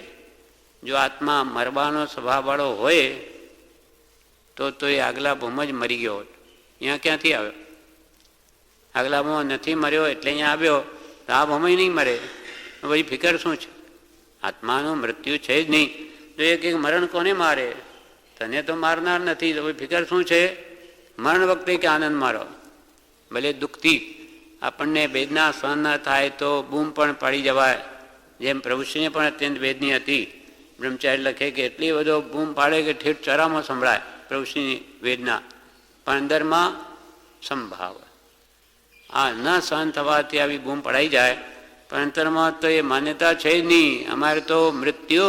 જો આત્મા મરવાનો સ્વભાવવાળો હોય તો એ આગલા ભૂમ જ મરી ગયો. અહીંયા ક્યાંથી આવ્યો? આગલા ભૂમ નથી મર્યો એટલે અહીંયા આવ્યો, તો આ ભૂમ નહીં મરે. પછી ફિકર શું છે? આત્માનું મૃત્યુ છે જ નહીં. તો એ કંઈક મરણ કોને મારે? તને તો મારનાર નથી, તો ફિકર શું છે? મરણ વખતે કે આનંદ મારો, ભલે દુઃખથી આપણને વેદના સહન ન થાય તો બૂમ પણ પાડી જવાય. જેમ પ્રભુશ્રીને પણ અત્યંત વેદની હતી. બ્રહ્મચારી લખે કે એટલી બધો બૂમ પાડે કે ઠેઠ ચરામાં સંભળાય પ્રભુશ્રીની વેદના, પણ અંદરમાં સંભાવ. આ ન સહન થવાથી આવી બૂમ પડાઈ જાય, પણ અંતરમાં તો એ માન્યતા છે જ નહીં. અમારે તો મૃત્યુ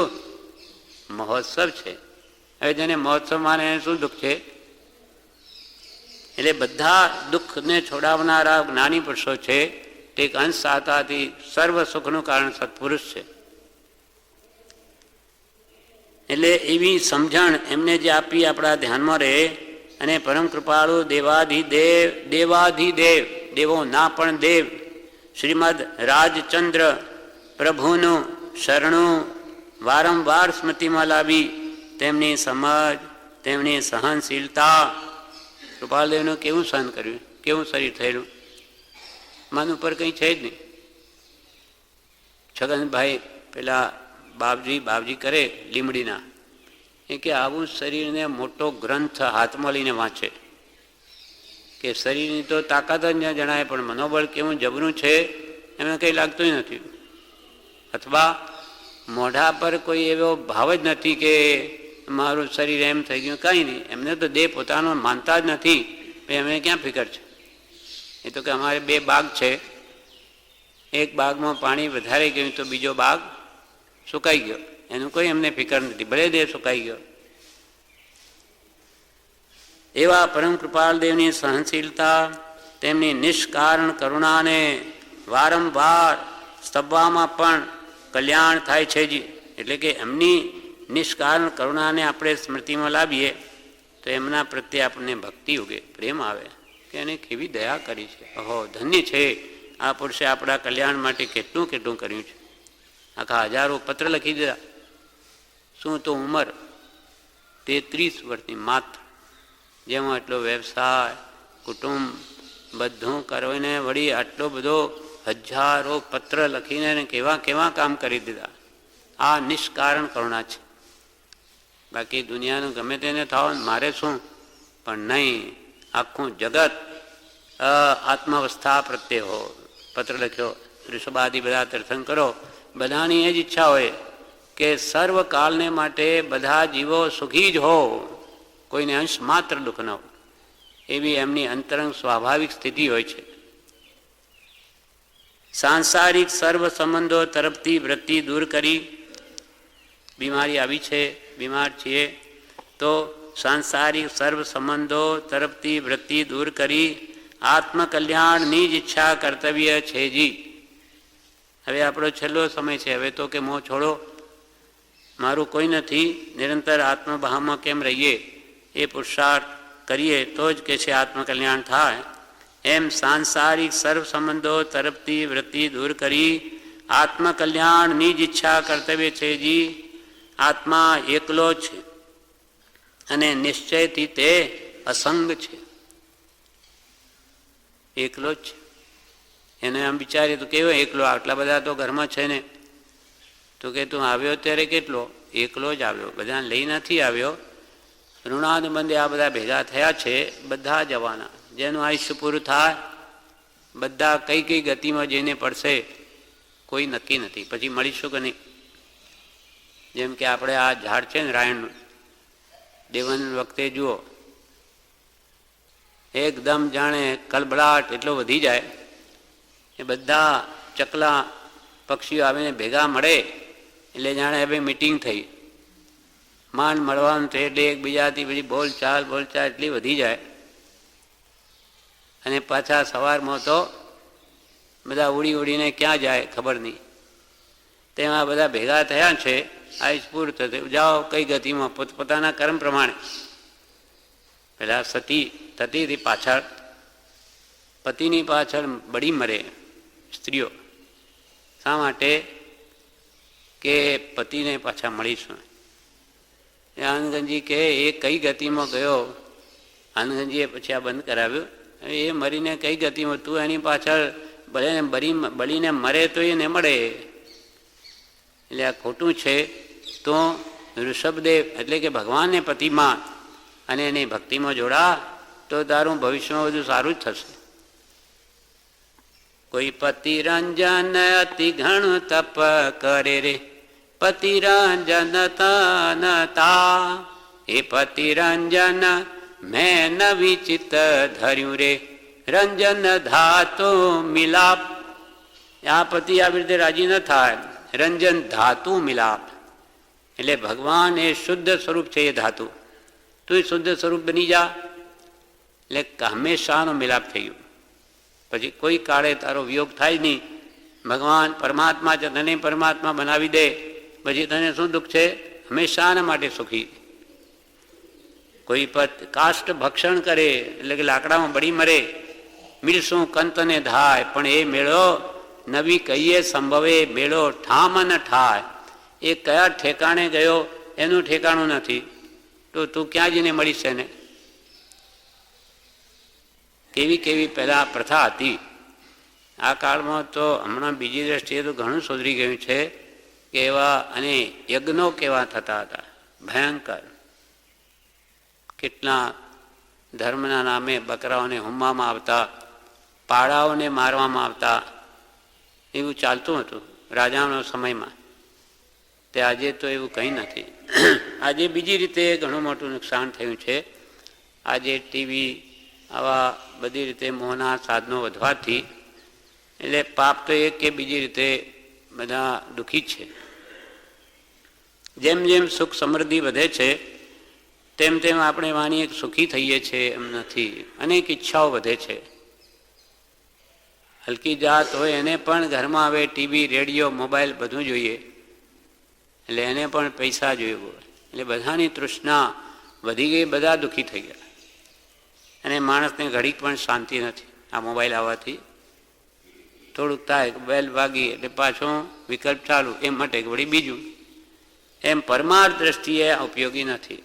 મહોત્સવ છે. હવે જેને મહોત્સવ માને એને શું દુઃખ છે? એટલે બધા દુઃખને છોડાવનારા જ્ઞાની પુરુષો છે તે એક અંશ આતાથી સર્વ સુખનું કારણ સત્પુરુષ છે. એટલે એવી સમજણ એમને જે આપી આપણા ધ્યાનમાં રહે. અને પરમ કૃપાળુ દેવાધિદેવ, દેવાધિદેવ, દેવો ના પણ દેવ શ્રીમદ રાજચંદ્ર પ્રભુનું શરણું વારંવાર સ્મૃતિમાં લાવી તેમની સમજ, તેમની સહનશીલતા. કૃપાલદેવનું કેવું સહન કર્યું, કેવું શરીર થયેલું, મન ઉપર કંઈ છે જ નહીં. છગનભાઈ પેલા બાપજી કરે લીમડીના, એ કે આવું શરીરને મોટો ગ્રંથ હાથમાં લઈને વાંચે કે શરીરની તો તાકાત જ ન જણાય, પણ મનોબળ કેવું જબરું છે એમને કંઈ લાગતું નથી. અથવા મોઢા પર કોઈ એવો ભાવ જ નથી કે મારું શરીર એમ થઈ ગયું, કાંઈ નહીં. એમને તો દેહ પોતાનો માનતા જ નથી. એમને ક્યાં ફિકર છે? એ તો કે અમારે 2 બાગ છે, એક બાગમાં પાણી વધારે ગયું તો બીજો બાગ સુકાઈ ગયો, એનું કોઈ એમને ફિકર નથી, ભલે દેહ સુકાઈ ગયો. એવા પરમ કૃપાલદેવની સહનશીલતા, તેમની નિષ્કારણ કરુણાને વારંવાર સ્તવવામાં પણ કલ્યાણ થાય છે જ. એટલે કે એમની નિષ્કારણ કરુણાને આપણે સ્મૃતિમાં લાવીએ તો એમના પ્રત્યે આપણને ભક્તિ ઉગે, પ્રેમ આવે કે એને કેવી દયા કરી છે. અહો ધન્ય છે આ પુરુષે આપણા કલ્યાણ માટે કેટલું કેટલું કર્યું છે. આખા 1000 પત્ર લખી દીધા. શું તો ઉંમર 33 વર્ષની માત્ર, જેમાં આટલો વ્યવસાય, કુટુંબ બધું કરીને વળી આટલો બધો 1000 પત્ર લખીને કેવા કેવા કામ કરી દીધા. આ નિષ્કારણ કરુણા છે. બાકી દુનિયાનું ગમે તેને થાવ મારે શું, પણ નહીં, આખું જગત આત્માવસ્થા પ્રત્યે હો. પત્ર લખ્યો, ઋષભાદી બધા તીર્થંકરો, બધાની એ જ ઈચ્છા હોય કે સર્વકાળને માટે બધા જીવો સુખી જ હો, કોઈને અંશ માત્ર દુઃખ ન હોય. એવી એમની અંતરંગ સ્વાભાવિક સ્થિતિ હોય છે. સાંસારિક સર્વ સંબંધો તરફથી વૃત્તિ દૂર કરી, બીમારી આવી છે, બીમાર છીએ તો સાંસારિક સર્વ સંબંધો તરફથી વૃત્તિ દૂર કરી આત્મકલ્યાણની જ ઈચ્છા કર્તવ્ય છે જી. હવે આપણો છેલ્લો સમય છે. હવે તો કે મોહ છોડો, મારું કોઈ નથી, નિરંતર આત્મભાવમાં કેમ રહીએ, એ પુરુષાર્થ કરીએ તો જ કે છે આત્મકલ્યાણ થાય. એમ સાંસારિક સર્વ સંબંધો તરફથી વૃત્તિ દૂર કરી આત્મકલ્યાણની જ ઈચ્છા કર્તવ્ય છે જી. આત્મા એકલો છે અને નિશ્ચયથી તે અસંગ છે, એકલો જ છે. એને આમ વિચારીએ તો કેવો એકલો, આટલા બધા તો ઘરમાં છે ને. તો કે તું આવ્યો ત્યારે કેટલો એકલો જ આવ્યો, બધાને લઈ નથી આવ્યો. ઋણાનુબંધે આ બધા ભેગા થયા છે, બધા જવાના. જેનું આયુષ્ય પૂરું થાય બધા કઈ કઈ ગતિમાં જઈને પડશે કોઈ નક્કી નથી. પછી મળીશું કે નહીં. જેમ કે આપણે આ ઝાડ છે ને રાયણનું, દેવન વખતે જુઓ એકદમ જાણે કલબલાટ એટલો વધી જાય, એ બધા ચકલા પક્ષીઓ આવીને ભેગા મળે એટલે જાણે હવે મિટિંગ થઈ, માંડ મળવાનું છે. એટલે એકબીજાથી પછી બોલચાલ એટલી વધી જાય. અને પાછા સવારમાં તો બધા ઉડી ઉડીને ક્યાં જાય ખબર નહીં. તેમાં બધા ભેગા થયા છે, આયુષ પૂરું થતું, જાઓ કઈ ગતિમાં પોતપોતાના કર્મ પ્રમાણે. પેલા સતી થતી પાછળ, પતિની પાછળ બળી મરે સ્ત્રીઓ. શા માટે? કે પતિને પાછા મળીશું. આનંદગંજી કે એ કઈ ગતિમાં ગયો. આનંદગંજીએ પછી આ બંધ કરાવ્યું. એ મરીને કઈ ગતિમાં, તું એની પાછળ ભલે બળીને મરે તો એને મળે. એટલે આ ખોટું છે. તો ઋષભદેવ એટલે કે ભગવાનને પતિમાં અને એની ભક્તિમાં જોડા તો તારું ભવિષ્યમાં બધું સારું જ થશે. કોઈ પતિ રંજન અતિ ઘણું તપ કરે રે, પતિ રંજન તનતા, એ પતિ રંજન મેં નવી ચિત્ત ધર્યું રે, રંજન ધાતુ મિલાપ. આ પતિ આવી રીતે રાજી ન થાય. રંજન ધાતુ મિલાપ એટલે ભગવાન એ શુદ્ધ સ્વરૂપ છે. એ ધાતુ તું શુદ્ધ સ્વરૂપ બની જા એટલે હંમેશાનો મિલાપ થઈ ગયો. પછી કોઈ કાળે તારો વિયોગ થાય નહીં. ભગવાન પરમાત્મા છે, તને પરમાત્મા બનાવી દે, પછી તને શું દુઃખ છે? હંમેશાના માટે સુખી. કોઈ કાષ્ટ ભક્ષણ કરે એટલે કે લાકડામાં બળી મરે, મીલશું કંતને ધાય, પણ એ મેળો નવી કહીએ સંભવે, મેળો ઠામ ન ઠાય. એ કયા ઠેકાણે ગયો એનું ઠેકાણું નથી, તો તું ક્યાં જઈને મળીશ એને? કેવી કેવી પહેલાં પ્રથા હતી. આ કાળમાં તો હમણાં બીજી દ્રષ્ટિએ તો ઘણું સુધરી ગયું છે કે એવા અને યજ્ઞો કેવા થતા હતા, ભયંકર. કેટલા ધર્મના નામે બકરાઓને હોમવામાં આવતા, પાડાઓને મારવામાં આવતા, એવું ચાલતું હતું રાજાઓના સમયમાં. તે આજે તો એવું કંઈ નથી. આજે બીજી રીતે ઘણું મોટું નુકસાન થયું છે. આજે ટીવી આવા બધી રીતે મોહના સાધનો વધવાથી એટલે પાપ તો એક કે બીજી રીતે બધા દુઃખી છે. જેમ જેમ સુખ સમૃદ્ધિ વધે છે તેમ તેમ આપણે વાણીએ સુખી થઈએ છીએ એમ નથી. અનેક ઈચ્છાઓ વધે છે. હલકી જાત હોય એને પણ ઘરમાં હવે ટીવી, રેડિયો, મોબાઈલ બધું જોઈએ, એટલે એને પણ પૈસા જોઈએ. એટલે બધાની તૃષ્ણા વધી ગઈ, બધા દુઃખી થઈ ગયા. અને માણસને ઘડીક પણ શાંતિ નથી. આ મોબાઈલ આવવાથી થોડુંક થાય, બેલ વાગી એટલે પાછું વિકલ્પ ચાલુ, એમ માટે વળી બીજું. એમ પરમાર્થ દ્રષ્ટિએ ઉપયોગી નથી.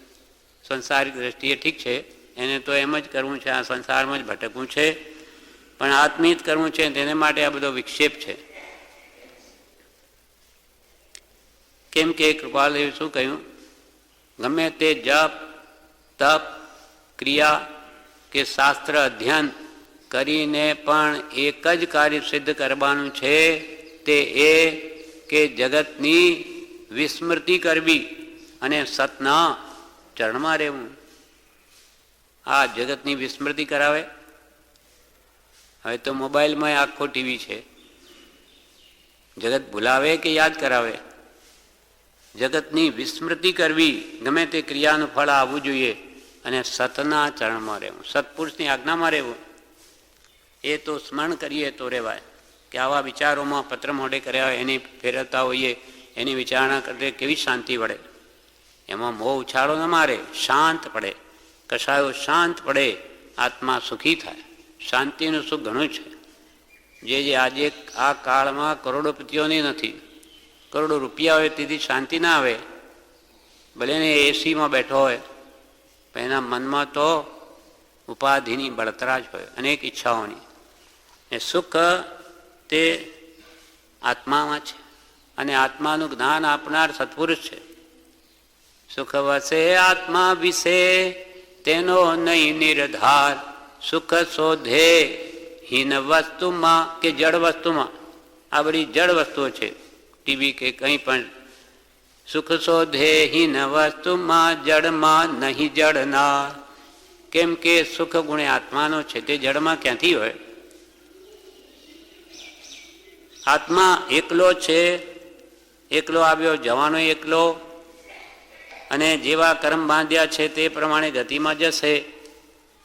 સંસારિક દ્રષ્ટિએ ઠીક છે, એને તો એમ જ કરવું છે, આ સંસારમાં જ ભટકવું છે, પણ આત્મીય કરવું છે તેને માટે આ બધો વિક્ષેપ છે. કેમ કે કૃપાલદેવે શું કહ્યું? ગમે તે જપ, તપ, ક્રિયા કે શાસ્ત્ર અધ્યયન કરીને પણ એક જ કાર્ય સિદ્ધ કરવાનું છે, તે એ કે જગતની વિસ્મૃતિ કરવી અને સતના ચરણમાં રહેવું. આ જગતની વિસ્મૃતિ કરાવે. હવે તો મોબાઈલમાં આખો ટીવી છે. જગત ભૂલાવે કે યાદ કરાવે? જગતની વિસ્મૃતિ કરવી, ગમે તે ક્રિયાનું ફળ આવવું જોઈએ, અને સતના ચરણમાં રહેવું, સત્પુરુષની આજ્ઞામાં રહેવું. એ તો સ્મરણ કરીએ તો રહેવાય કે આવા વિચારોમાં પત્ર મોઢે કર્યા હોય એની ફેરવતા હોઈએ, એની વિચારણા કરતે કેવી શાંતિ વળે. એમાં મોહ ઉછાળો ન મારે, શાંત પડે, કશાયો શાંત પડે, આત્મા સુખી થાય. શાંતિનું સુખ ઘણું છે, જે આજે આ કાળમાં કરોડોપતિઓની નથી. કરોડો રૂપિયા હોય તેથી શાંતિ ના આવે. ભલે ને એસીમાં બેઠો હોય, પણ એના મનમાં તો ઉપાધિની બળતરા જ હોય, અનેક ઈચ્છાઓની. એ સુખ તે આત્મામાં છે, અને આત્માનું જ્ઞાન આપનાર સત્પુરુષ છે. સુખ વસે આત્મા વિશે તેનો નહીં નિર્ધાર, સુખ શોધે હીન વસ્તુમાં કે જળ વસ્તુમાં. આ બધી જળ વસ્તુઓ છે, ટીવી કે કંઈ પણ. સુખ શોધે હીન વસ્તુમાં, જળમાં નહીં જળનાર. કેમ કે સુખ ગુણે આત્માનો છે, તે જળમાં ક્યાંથી હોય? આત્મા એકલો છે, એકલો આવ્યો, જવાનો એકલો, અને જેવા કર્મ બાંધ્યા છે તે પ્રમાણે ગતિમાં જશે.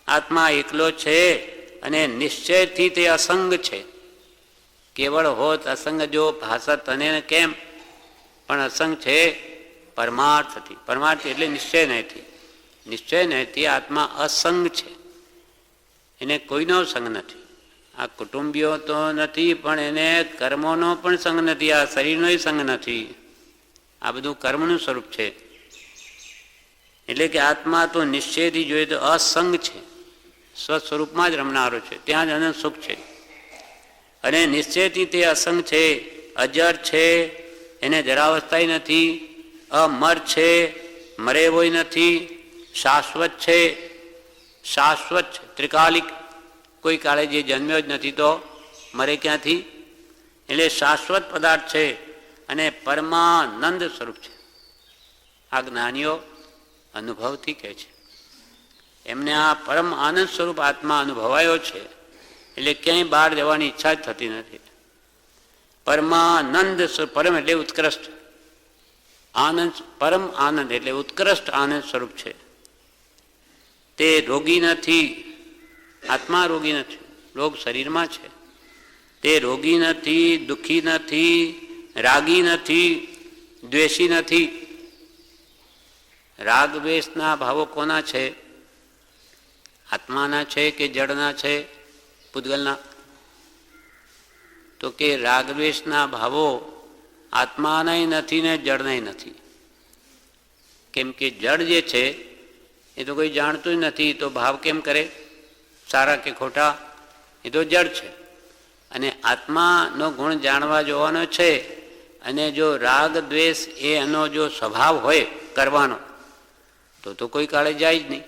આત્મા એકલો છે અને નિશ્ચયથી તે અસંગ છે. કેવળ હોત અસંગ જો ભાષત અને કેમ, પણ અસંગ છે પરમાર્થથી. પરમાર્થ એટલે નિશ્ચય નહીંથી. નિશ્ચય નહીંથી આત્મા અસંગ છે, એને કોઈનો સંગ નથી. આ કુટુંબીઓ તો નથી, પણ એને કર્મોનો પણ સંગ નથી, આ શરીરનોય સંગ નથી. આ બધું કર્મનું સ્વરૂપ છે. એટલે કે આત્મા તો નિશ્ચયથી જોઈએ તો અસંગ છે, સ્વસ્વરૂપમાં જ રમનારો છે, ત્યાં જ અનંત સુખ છે. અને નિશ્ચયથી તે અસંગ છે, અજર છે, એને જરાવસ્થાય નથી, અમર છે, મરે એવોય નથી, શાશ્વત છે. શાશ્વત છે, ત્રિકાલિક, કોઈ કાળે જે જન્મ્યો જ નથી તો મરે ક્યાંથી? એટલે શાશ્વત પદાર્થ છે અને પરમાનંદ સ્વરૂપ છે. આ જ્ઞાનીઓ અનુભવથી કહે છે. એમને આ પરમ આનંદ સ્વરૂપ આત્મા અનુભવાયો છે એટલે ક્યાંય બહાર જવાની ઈચ્છા જ થતી નથી. પરમાનંદ, પરમ એટલે ઉત્કૃષ્ટ આનંદ, પરમ આનંદ એટલે ઉત્કૃષ્ટ આનંદ સ્વરૂપ છે. તે રોગી નથી, આત્મા રોગી નથી, રોગ શરીરમાં છે. તે રોગી નથી, દુઃખી નથી, રાગી નથી, દ્વેષી નથી. રાગ દ્વેષના ભાવો કોના છે? આત્માના છે કે જડના છે, પૂતગલના? તો કે રાગદ્વેષના ભાવો આત્માનાય નથી ને જડનાય નથી. કેમ કે જડ જે છે એ તો કોઈ જાણતું જ નથી, તો ભાવ કેમ કરે? સારા કે ખોટા? એ તો જડ છે. અને આત્માનો ગુણ જાણવા જોવાનો છે. અને જો રાગ દ્વેષ એનો જો સ્વભાવ હોય કરવાનો તો કોઈ કાળે જાય જ નહીં.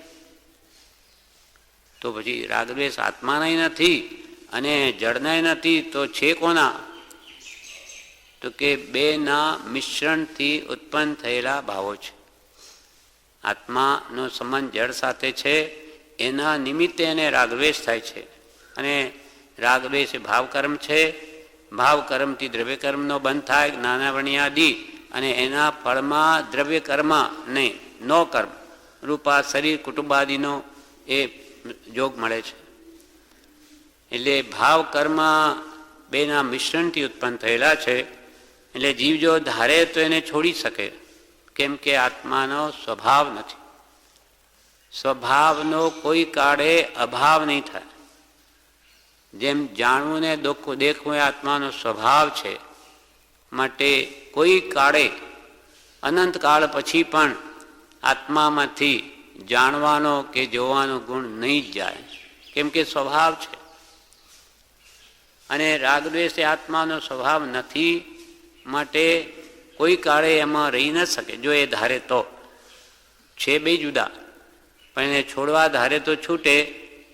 તો પછી રાગદ્વેષ આત્માનાય નથી અને જડનાય નથી, તો છે કોના? તો કે બેના મિશ્રણથી ઉત્પન્ન થયેલા ભાવો છે. આત્માનો સંબંધ જડ સાથે છે, એના નિમિત્તે એને રાગદ્વેષ થાય છે. અને રાગદ્વેષ એ ભાવકર્મ છે. ભાવકર્મથી દ્રવ્યકર્મનો બંધ થાય, જ્ઞાનાવરણ્યાદિ, અને એના ફળમાં દ્રવ્યકર્મ નહીં, નો કર્મ રૂપા શરીર કુટુંબાદિનો એ જોગ મળે છે. એટલે ભાવ કર્મ બેના મિશ્રણથી ઉત્પન્ન થયેલા છે. એટલે જીવ જો ધારે તો એને છોડી શકે, કેમ કે આત્માનો સ્વભાવ નથી. સ્વભાવનો કોઈ કાળે અભાવ નહીં થાય. જેમ જાણવું ને દેખવું એ આત્માનો સ્વભાવ છે, માટે કોઈ કાળે અનંતકાળ પછી પણ આત્મામાંથી જાણવાનો કે જોવાનો ગુણ નહીં જ જાય, કેમ કે સ્વભાવ છે. અને રાગદ્વેષ એ આત્માનો સ્વભાવ નથી, માટે કોઈ કાળે એમાં રહી ન શકે. જો એ ધારે તો છે બે જુદા, પણ એને છોડવા ધારે તો છૂટે,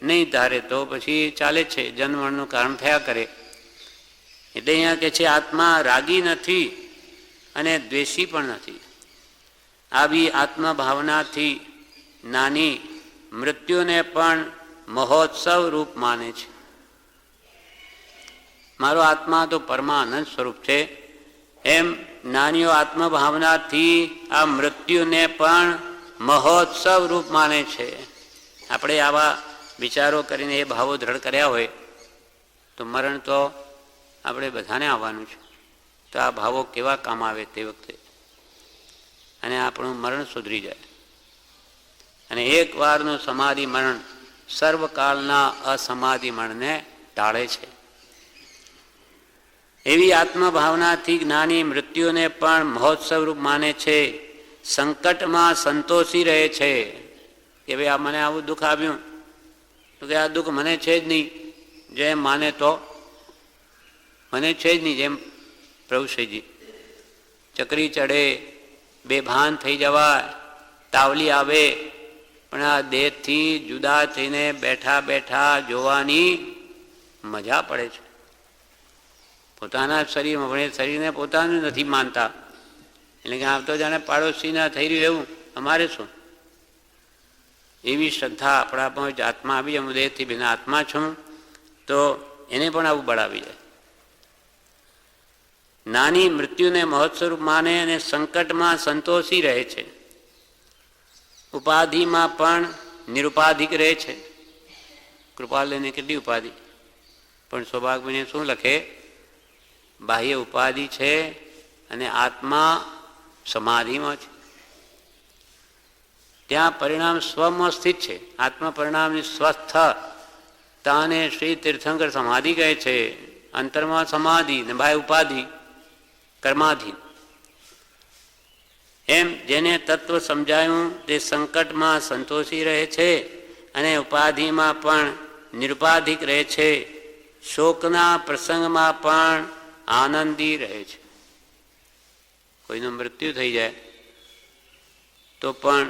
નહીં ધારે તો પછી ચાલે છે, જન્મનું કારણ થયા કરે. એટલે અહીંયા કે છે આત્મા રાગી નથી અને દ્વેષી પણ નથી. આવી આત્મભાવનાથી નાની મૃત્યુને પણ મહોત્સવ રૂપ માને છે. મારો આત્મા તો પરમાનંદ સ્વરૂપ છે, એમ નાનીઓ આત્મભાવનાથી આ મૃત્યુને પણ મહોત્સવ રૂપ માને છે. આપણે આવા વિચારો કરીને એ ભાવો દ્રઢ કર્યા હોય તો મરણ તો આપણે બધાને આવવાનું છે. તો આ ભાવો કેવા કામ આવે તે વખતે, અને આપણું મરણ સુધરી જાય. અને એક વારનું સમાધિ મરણ સર્વકાળના અસમાધિ મરણને ટાળે છે. એવી આત્મભાવનાથી જ્ઞાની મૃત્યુને પણ મહોત્સવ રૂપ માને છે. સંકટમાં સંતોષી રહે છે કે ભાઈ આ મને આવું દુઃખ આવ્યું, તો કે આ દુઃખ મને છે જ નહીં, જેમ માને તો મને છે જ નહીં. જેમ પ્રભુશ્રીજી ચકરી ચડે, બેભાન થઈ જવાય, તાવલી આવે, પણ આ દેહથી જુદા થઈને બેઠા બેઠા જોવાની મજા પડે છે. પોતાના શરીરમાં પણ શરીરને પોતાનું નથી માનતા, એટલે કે આમ તો જાણે પાડોશીના થઈ રહ્યું એવું, અમારે શું? એવી શ્રદ્ધા આપણામાં આત્મા આવી જાય, હું દેહથી બિના આત્મા છું, તો એને પણ આવું બળ આવી જાય. નાની મૃત્યુને મહોત્સવ માને અને સંકટમાં સંતોષી રહે છે. ઉપાધિમાં પણ નિરુપાધિક રહે છે. કૃપાલને કેટલી ઉપાધિ, પણ સૌભાગ્યને શું લખે? બાહ્ય ઉપાધિ છે અને આત્મા સમાધિમાં છે. ત્યાં પરિણામ સ્વમાં સ્થિત છે. આત્મ પરિણામની સ્વસ્થ તાને શ્રી તીર્થંકર સમાધિ કહે છે. અંતરમાં સમાધિ ને બાહ્ય ઉપાધિ કર્માધીન. એમ જેને તત્વ સમજાયું તે સંકટમાં સંતોષી રહે છે અને ઉપાધિમાં પણ નિરુપાધિક રહે છે. શોકના પ્રસંગમાં પણ આનંદી રહે છે. કોઈનું મૃત્યુ થઈ જાય તો પણ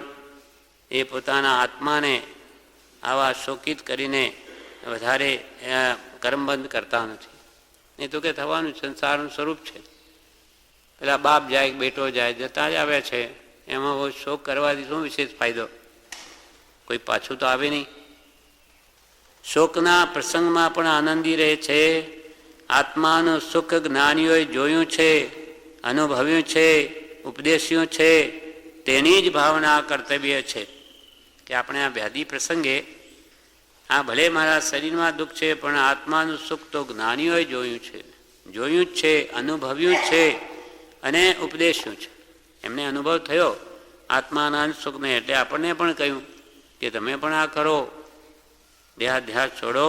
એ પોતાના આત્માને આવા શોકિત કરીને વધારે કર્મબંધ કરતા નથી. નહીં તો કે થવાનું સંસારનું સ્વરૂપ છે. પેલા બાપ જાય બેટો જાય જતા જ આવે છે, એમાં બહુ શોક કરવાથી શું વિશેષ ફાયદો? કોઈ પાછું તો આવે નહીં. શોકના પ્રસંગમાં પણ આનંદી રહે છે. આત્માનું સુખ જ્ઞાનીઓએ જોયું છે, અનુભવ્યું છે, ઉપદેશ્યું છે, તેની જ ભાવના કર્તવ્ય છે કે આપણે આ વ્યાધિ પ્રસંગે આ ભલે મારા શરીરમાં દુઃખ છે પણ આત્માનું સુખ તો જ્ઞાનીઓએ જોયું છે, જોયું જ છે, અનુભવ્યું છે અને ઉપદેશ્યું છે. એમને અનુભવ થયો આત્માના સુખને, એટલે આપણને પણ કહ્યું કે તમે પણ આ કરો, દેહાધ્યાસ છોડો,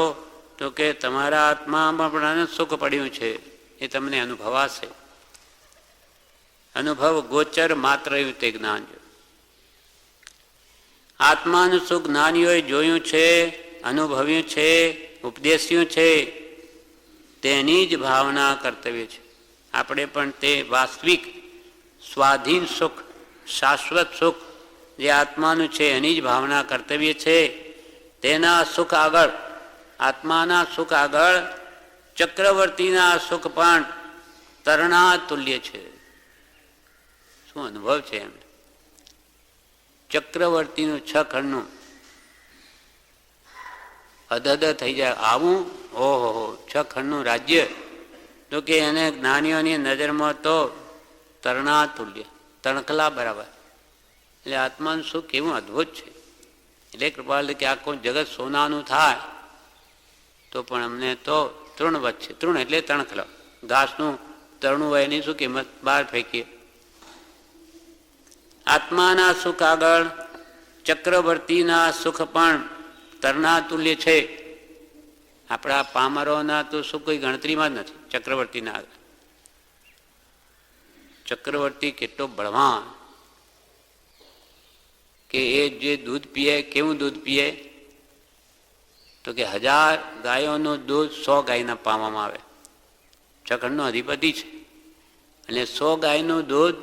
તો કે તમારા આત્મામાં પણ આનંદ સુખ પડ્યું છે, એ તમને અનુભવાશે. અનુભવ ગોચર માત્ર એવું તે જ્ઞાન. આત્માનું સુખ જ્ઞાનીઓએ જોયું છે, અનુભવ્યું છે, ઉપદેશ્યું છે, તેની જ ભાવના કર્તવ્ય છે. આપણે પણ તે વાસ્તવિક સ્વાધીન સુખ, શાશ્વત સુખ જે આત્માનું છે એની જ ભાવના કર્તવ્ય છે. તેના સુખ આગળ, આત્માના સુખ આગળ ચક્રવર્તીના સુખ પણ તરણા તુલ્ય છે. શું અનુભવ છે એમ? ચક્રવર્તીનું 6 ખંડનું અધધ થઈ જાય આવું, ઓહો 6 ખંડનું રાજ્ય, તો કે એને જ્ઞાનીઓની નજરમાં તો તરણા તુલ્ય, તણખલા બરાબર. એટલે આત્માનું સુખ કેવું અદ્ભુત છે. એટલે કૃપાલ કે આખું જગત સોનાનું થાય તો પણ અમને તો તૃણવત છે. તૃણ એટલે તણખલો, ઘાસનું તરણું હોય એની શું કિંમત? બહાર ફેંકીએ. આત્માના સુખ આગળ ચક્રવર્તીના સુખ પણ તરણા તુલ્ય છે. આપણા પામરોના તો સુખ કોઈ ગણતરીમાં જ નથી ચક્રવર્તીના આગળ. ચક્રવર્તી કેટલો બળવાન કે એ જે દૂધ પીએ, કેવું દૂધ પીએ? તો કે 1000 ગાયોનું દૂધ 100 ગાયના પાવામાં આવે. 6 ખંડનો અધિપતિ છે અને 100 ગાયનું દૂધ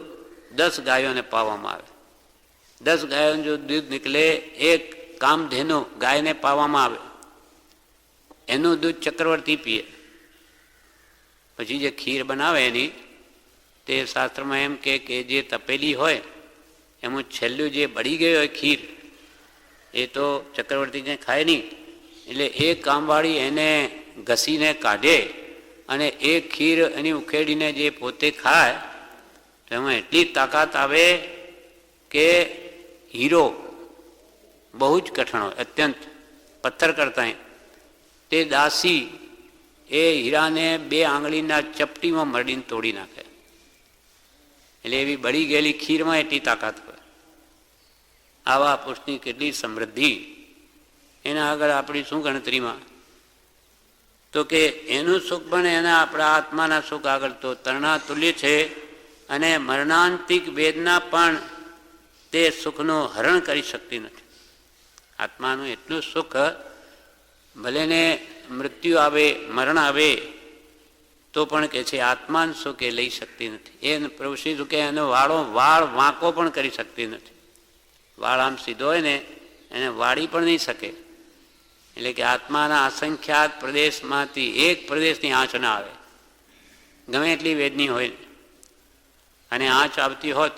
10 ગાયોને પાવામાં આવે. 10 ગાયોનું જો દૂધ નીકળે, એક કામધેનુ ગાયને પાવામાં આવે, એનું દૂધ ચક્રવર્તી પીએ. પછી જે ખીર બનાવે એની, તે શાસ્ત્રમાં એમ કે જે તપેલી હોય એમાં છેલ્લું જે બળી ગયું હોય ખીર, એ તો ચક્રવર્તીને ખાય નહીં. એટલે એ કામવાળી એને ઘસીને કાઢે અને એ ખીર એની ઉખેડીને જે પોતે ખાય તો એમાં એટલી તાકાત આવે કે હીરો બહુ જ કઠણ હોય, અત્યંત પથ્થર કરતા. તે દાસી એ હીરાને 2 આંગળીના ચપટીમાં મરડીને તોડી નાખે. એટલે એવી બળી ગયેલી ખીરમાં એટલી તાકાત હોય. આવા પુરુષની કેટલી સમૃદ્ધિ, એના આગળ આપણી શું ગણતરીમાં? તો કે એનું સુખ પણ એના આપણા આત્માના સુખ આગળ તો તરણા તુલ્ય છે. અને મરણાંતિક વેદના પણ તે સુખનું હરણ કરી શકતી નથી. આત્માનું એટલું સુખ, ભલેને મૃત્યુ આવે, મરણ આવે, તો પણ કે છે આત્માનું સુખ એ લઈ શકતી નથી. એ પ્રભુ શ્રી કે એનો વાળ વાંકો પણ કરી શકતી નથી. વાળ આમ સીધો હોય ને એને વાળી પણ નહીં શકે. એટલે કે આત્માના અસંખ્યાત પ્રદેશમાંથી એક પ્રદેશની આંચ ના આવે, ગમે એટલી વેદની હોય. અને આંચ આવતી હોત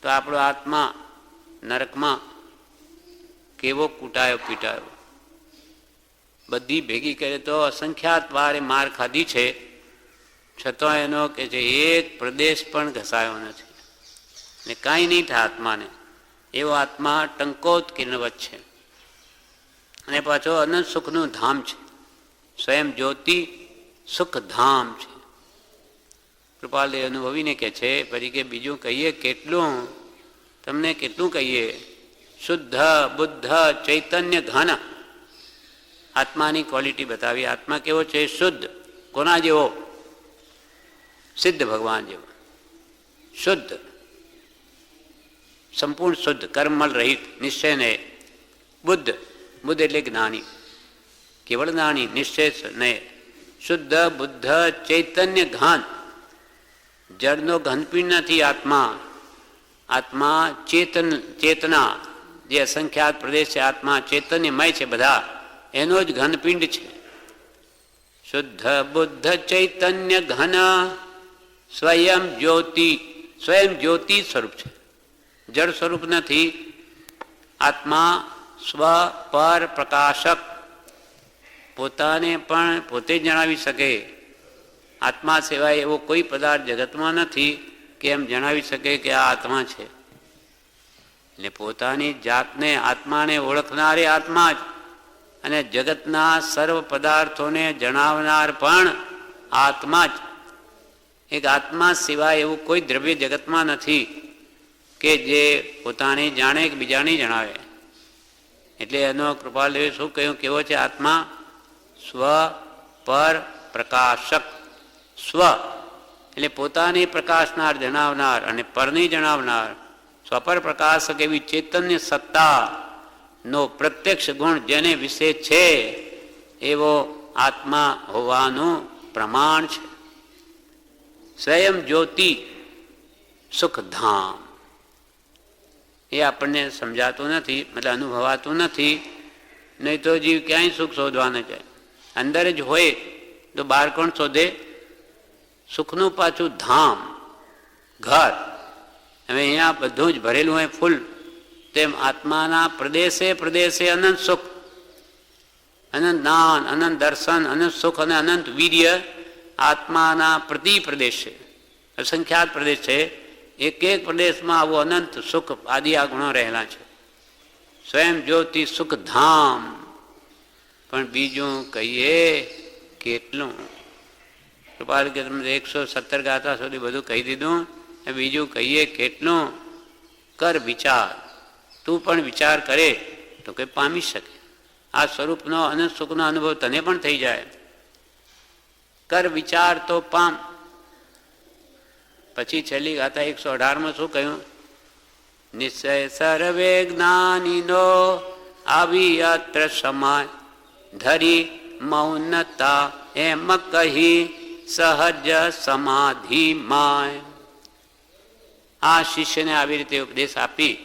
તો આપણો આત્મા નરકમાં કેવો કૂટાયો પીટાયો. બધી ભેગી કરે તો અસંખ્યાત વાર એ માર ખાધી છે, છતાં એનો કે છે એક પ્રદેશ પણ ઘસાયો નથી ને કાંઈ નહીં થાય આત્માને. એવો આત્મા ટંકોત કિરણવત છે અને પાછો અનંત સુખનું ધામ છે. સ્વયં જ્યોતિ સુખ ધામ છે. કૃપાલે અનુભવીને કે છે પછી કે બીજું કહીએ કેટલું, તમને કેટલું કહીએ? શુદ્ધ બુદ્ધ ચૈતન્ય ઘન. આત્માની ક્વોલિટી બતાવી. આત્મા કેવો છે? શુદ્ધ. કોના જેવો? સિદ્ધ ભગવાન જેવો. શુદ્ધ, સંપૂર્ણ શુદ્ધ, કર્મમલ રહિત, નિશ્ચયને. બુદ્ધ, બુદ્ધ એટલે જ્ઞાની, કેવળ જ્ઞાની, નિશ્ચય ને. શુદ્ધ બુદ્ધ ચૈતન્ય ઘન. જળનો ઘનપીંડ નથી આત્મા. આત્મા ચેતના, જે અસંખ્યાત પ્રદેશ છે આત્મા ચૈતન્યમય છે બધા, એનો જ ઘનપિંડ છે. શુદ્ધ બુદ્ધ ચૈતન્ય ઘન સ્વયં જ્યોતિ સ્વરૂપ છે, જળ સ્વરૂપ નથી. આત્મા સ્વ પર પ્રકાશક, પોતાને પણ પોતે જ જણાવી શકે. આત્મા સિવાય એવો કોઈ પદાર્થ જગતમાં નથી કે એમ જણાવી શકે કે આ આત્મા છે. એટલે પોતાની જાતને આત્માને ઓળખનારે આત્મા જ, અને જગતના સર્વ પદાર્થોને જણાવનાર પણ આત્મા જ. એક આત્મા સિવાય એવું કોઈ દ્રવ્ય જગતમાં નથી કે જે પોતાને જાણે કે બીજાને જણાવે. એટલે એનો કૃપાલદેવે શું કહ્યું, કેવો છે આત્મા? સ્વ પર પ્રકાશક. સ્વ એટલે પોતાની પ્રકાશનાર, જણાવનાર, અને પરની જણાવનાર. સ્વપર પ્રકાશક એવી ચૈતન્ય સત્તા નો પ્રત્યક્ષ ગુણ જેને વિશે છે એવો આત્મા હોવાનું પ્રમાણ છે. સ્વયં જ્યોતિ સુખધામ એ આપણને સમજાતું નથી, મતલબ અનુભવાતું નથી. નહીં તો જીવ ક્યાંય સુખ શોધવાને જાય, અંદર જ હોય તો બહાર કોણ શોધે? સુખનું પાછું ધામ, ઘર. હવે અહીંયા બધું જ ભરેલું હોય ફૂલ, તેમ આત્માના પ્રદેશે પ્રદેશે અનંત સુખ, અનંત જ્ઞાન, અનંત દર્શન, અનંત સુખ અને અનંત વીર્ય આત્માના પ્રતિ પ્રદેશ છે. અસંખ્યાત પ્રદેશ છે, એક એક પ્રદેશમાં આવું અનંત સુખ આદિ આ ગુણો રહેલા છે. સ્વયં જ્યોતિ સુખધામ. પણ બીજું કહીએ કેટલું? કૃપાલ કે તમને 117 ગાથા સુધી બધું કહી દીધું, બીજું કહીએ કેટલું? કર વિચાર. તું પણ વિચાર કરે તો કંઈ પામી શકે. આ સ્વરૂપનો અનંત સુખનો અનુભવ તને પણ થઈ જાય. કર વિચાર તો પામ. પછી છેલ્લી ગાથા 118માં શું કહ્યું? નિશ્ચય સર્વે જ્ઞાનીનો આવી અત્ર સમાય, ધરી મૌનતા એમ કહી સહજ સમાધિ માય. આ શિષ્યને આવી રીતે ઉપદેશ આપી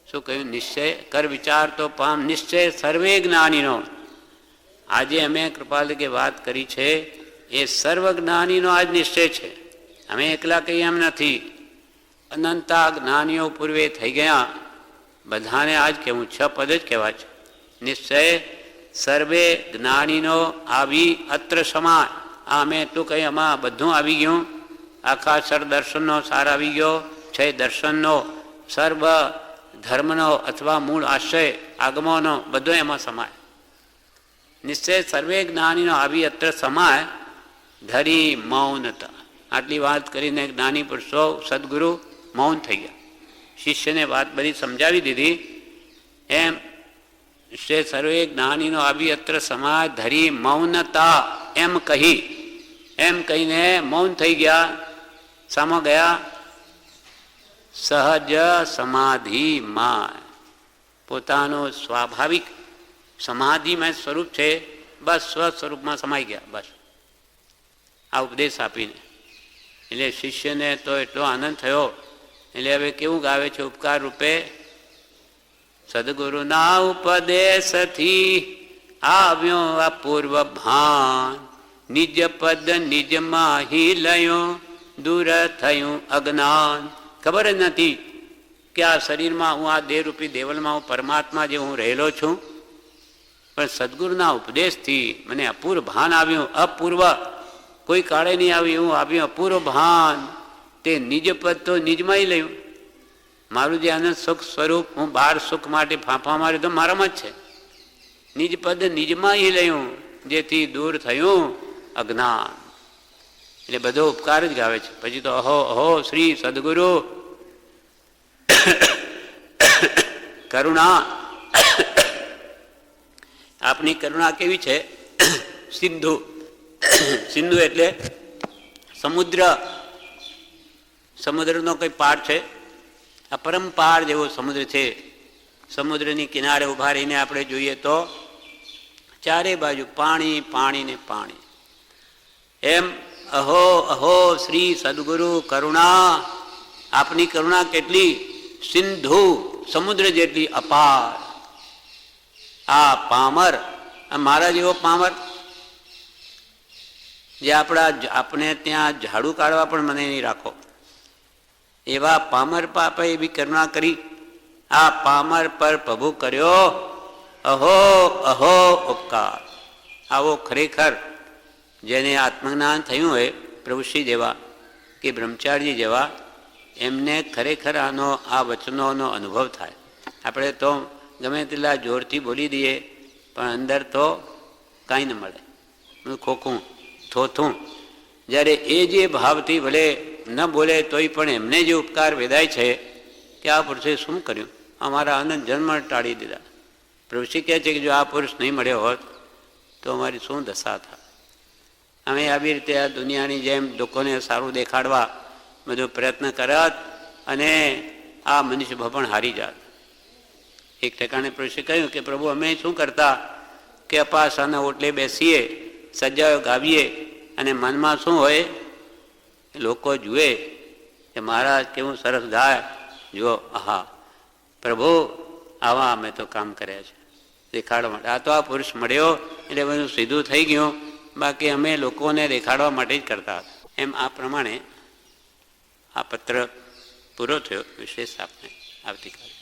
શું કહ્યું? નિશ્ચય કર વિચાર તો પામ, નિશ્ચય સર્વે જ્ઞાનીનો. આજે અમે કૃપાલ કે વાત કરી છે એ સર્વ જ્ઞાનીનો આજ નિશ્ચય છે. અમે એકલા કહીએ એમ નથી. અનંતા જ્ઞાનીઓ પૂર્વે થઈ ગયા, બધાને આજ કહેવું, 6 પદ જ કહેવા છે. નિશ્ચય સર્વે જ્ઞાનીનો આવી અત્ર સમાય. આ અમે તું કહી આમાં બધું આવી ગયું. આખા સર દર્શનનો સાર આવી ગયો, 6 દર્શનનો, સર્વ ધર્મનો અથવા મૂળ આશ્રય આગમોનો બધો એમાં સમાય. નિશ્ચય સર્વે જ્ઞાનીનો આવી અત્ર સમાય, ધરી મૌનતા. આટલી વાત કરીને જ્ઞાની પુરુષો સદગુરુ મૌન થઈ ગયા. શિષ્યને વાત બધી સમજાવી દીધી. એમ નિશ્ચય સર્વે જ્ઞાનીનો આવી અત્ર સમાય, ધરી મૌનતા એમ કહી, એમ કહીને મૌન થઈ ગયા. સામો ગયા? સહજ સમાધિમાં. પોતાનું સ્વાભાવિક સમાધિમાં સ્વરૂપ છે, બસ સ્વ સ્વરૂપમાં સમાઈ ગયા. બસ આ ઉપદેશ આપીને એટલે શિષ્યને તો એટલો આનંદ થયો. એટલે હવે કેવું ગાવે છે ઉપકાર રૂપે? સદગુરુના ઉપદેશથી આવ્યો અપૂર્વ ભાન, નિજ પદ નિજમાં હી લયો, દૂર થયું અજ્ઞાન. ખબર જ નથી કે આ શરીરમાં હું, આ દેહરૂપી દેવલમાં હું પરમાત્મા જે હું રહેલો છું. પણ સદગુરુના ઉપદેશથી મને અપૂર્વ ભાન આવ્યું. અપૂર્વ કોઈ કાળે નહીં આવ્યું એવું આવ્યું અપૂર્વ ભાન. તે નિજ પદ તો નિજમાં લયું. મારું જે આનંદ સુખ સ્વરૂપ, હું બહાર સુખ માટે ફાંફા માર્યું તો મારામાં જ છે. નિજ પદ નિજમાં લયું, જેથી દૂર થયું અજ્ઞાન. એટલે બધો ઉપકાર જ ગાવે છે. પછી તો અહો અહો શ્રી સદગુરુ કરુણા. આપની કરુણા કેવી છે? સિંધુ. સિંધુ એટલે સમુદ્ર. સમુદ્રનો કઈ પાર છે? અપરંપાર જેવો સમુદ્ર છે. સમુદ્રની કિનારે ઉભા રહીને આપણે જોઈએ તો ચારે બાજુ પાણી, પાણી ને પાણી. એમ અહો અહો શ્રી સદગુરુ કરુણા. આપની કરુણા કેટલી! સિંધુ સમુદ્ર જેટલી અપાર. આ પામર, આ મારા જેવો પામર જે આપણે ત્યાં ઝાડુ કાઢવા પણ મને નહીં રાખો, એવા પામર પાપે એવી કરુણા કરી. આ પામર પર પ્રભુ કર્યો અહો અહો ઉપકાર. આવો ખરેખર જેને આત્મજ્ઞાન થયું હોય, પ્રભુશ્રી જેવા કે બ્રહ્મચારી જેવા, એમને ખરેખર આ વચનોનો અનુભવ થાય. આપણે તો ગમે તેટલા જોરથી બોલી દઈએ પણ અંદર તો કાંઈ ન મળે, ખોખું થોથું. જ્યારે એ જે ભાવથી ભલે ન બોલે તોય પણ એમને જે ઉપકાર વેદાય છે કે આ પુરુષે શું કર્યું, અમારા આનંદ જન્મ ટાળી દીધા. પ્રભુશ્રી કહે છે કે જો આ પુરુષ નહીં મળ્યો હોત તો અમારી શું દશા થાય. અમે આવી રીતે આ દુનિયાની જેમ લોકોને સારું દેખાડવા બધો પ્રયત્ન કરત અને આ મનુષ્ય ભપણ હારી જાત. એક ઠેકાણે પ્રભુશ્રી કહ્યું કે પ્રભુ અમે શું કરતા કે અપાસાના ઓટલે બેસીએ, સજાઓ ગાવીએ અને મનમાં શું હોય, લોકો જુએ કે મહારાજ કેવું સરસ ગાય, જુઓ આહા પ્રભુ આવા અમે તો કામ કર્યા છે દેખાડવા માટે. આ તો આ પુરુષ મળ્યો એટલે બધું સીધું થઈ ગયું, બાકી અમે લોકોને દેખાડવા માટે જ કરતા હતા. એમ આ પ્રમાણે આ પત્ર પૂરો થયો. વિશેષ આપને આવતીકાલે.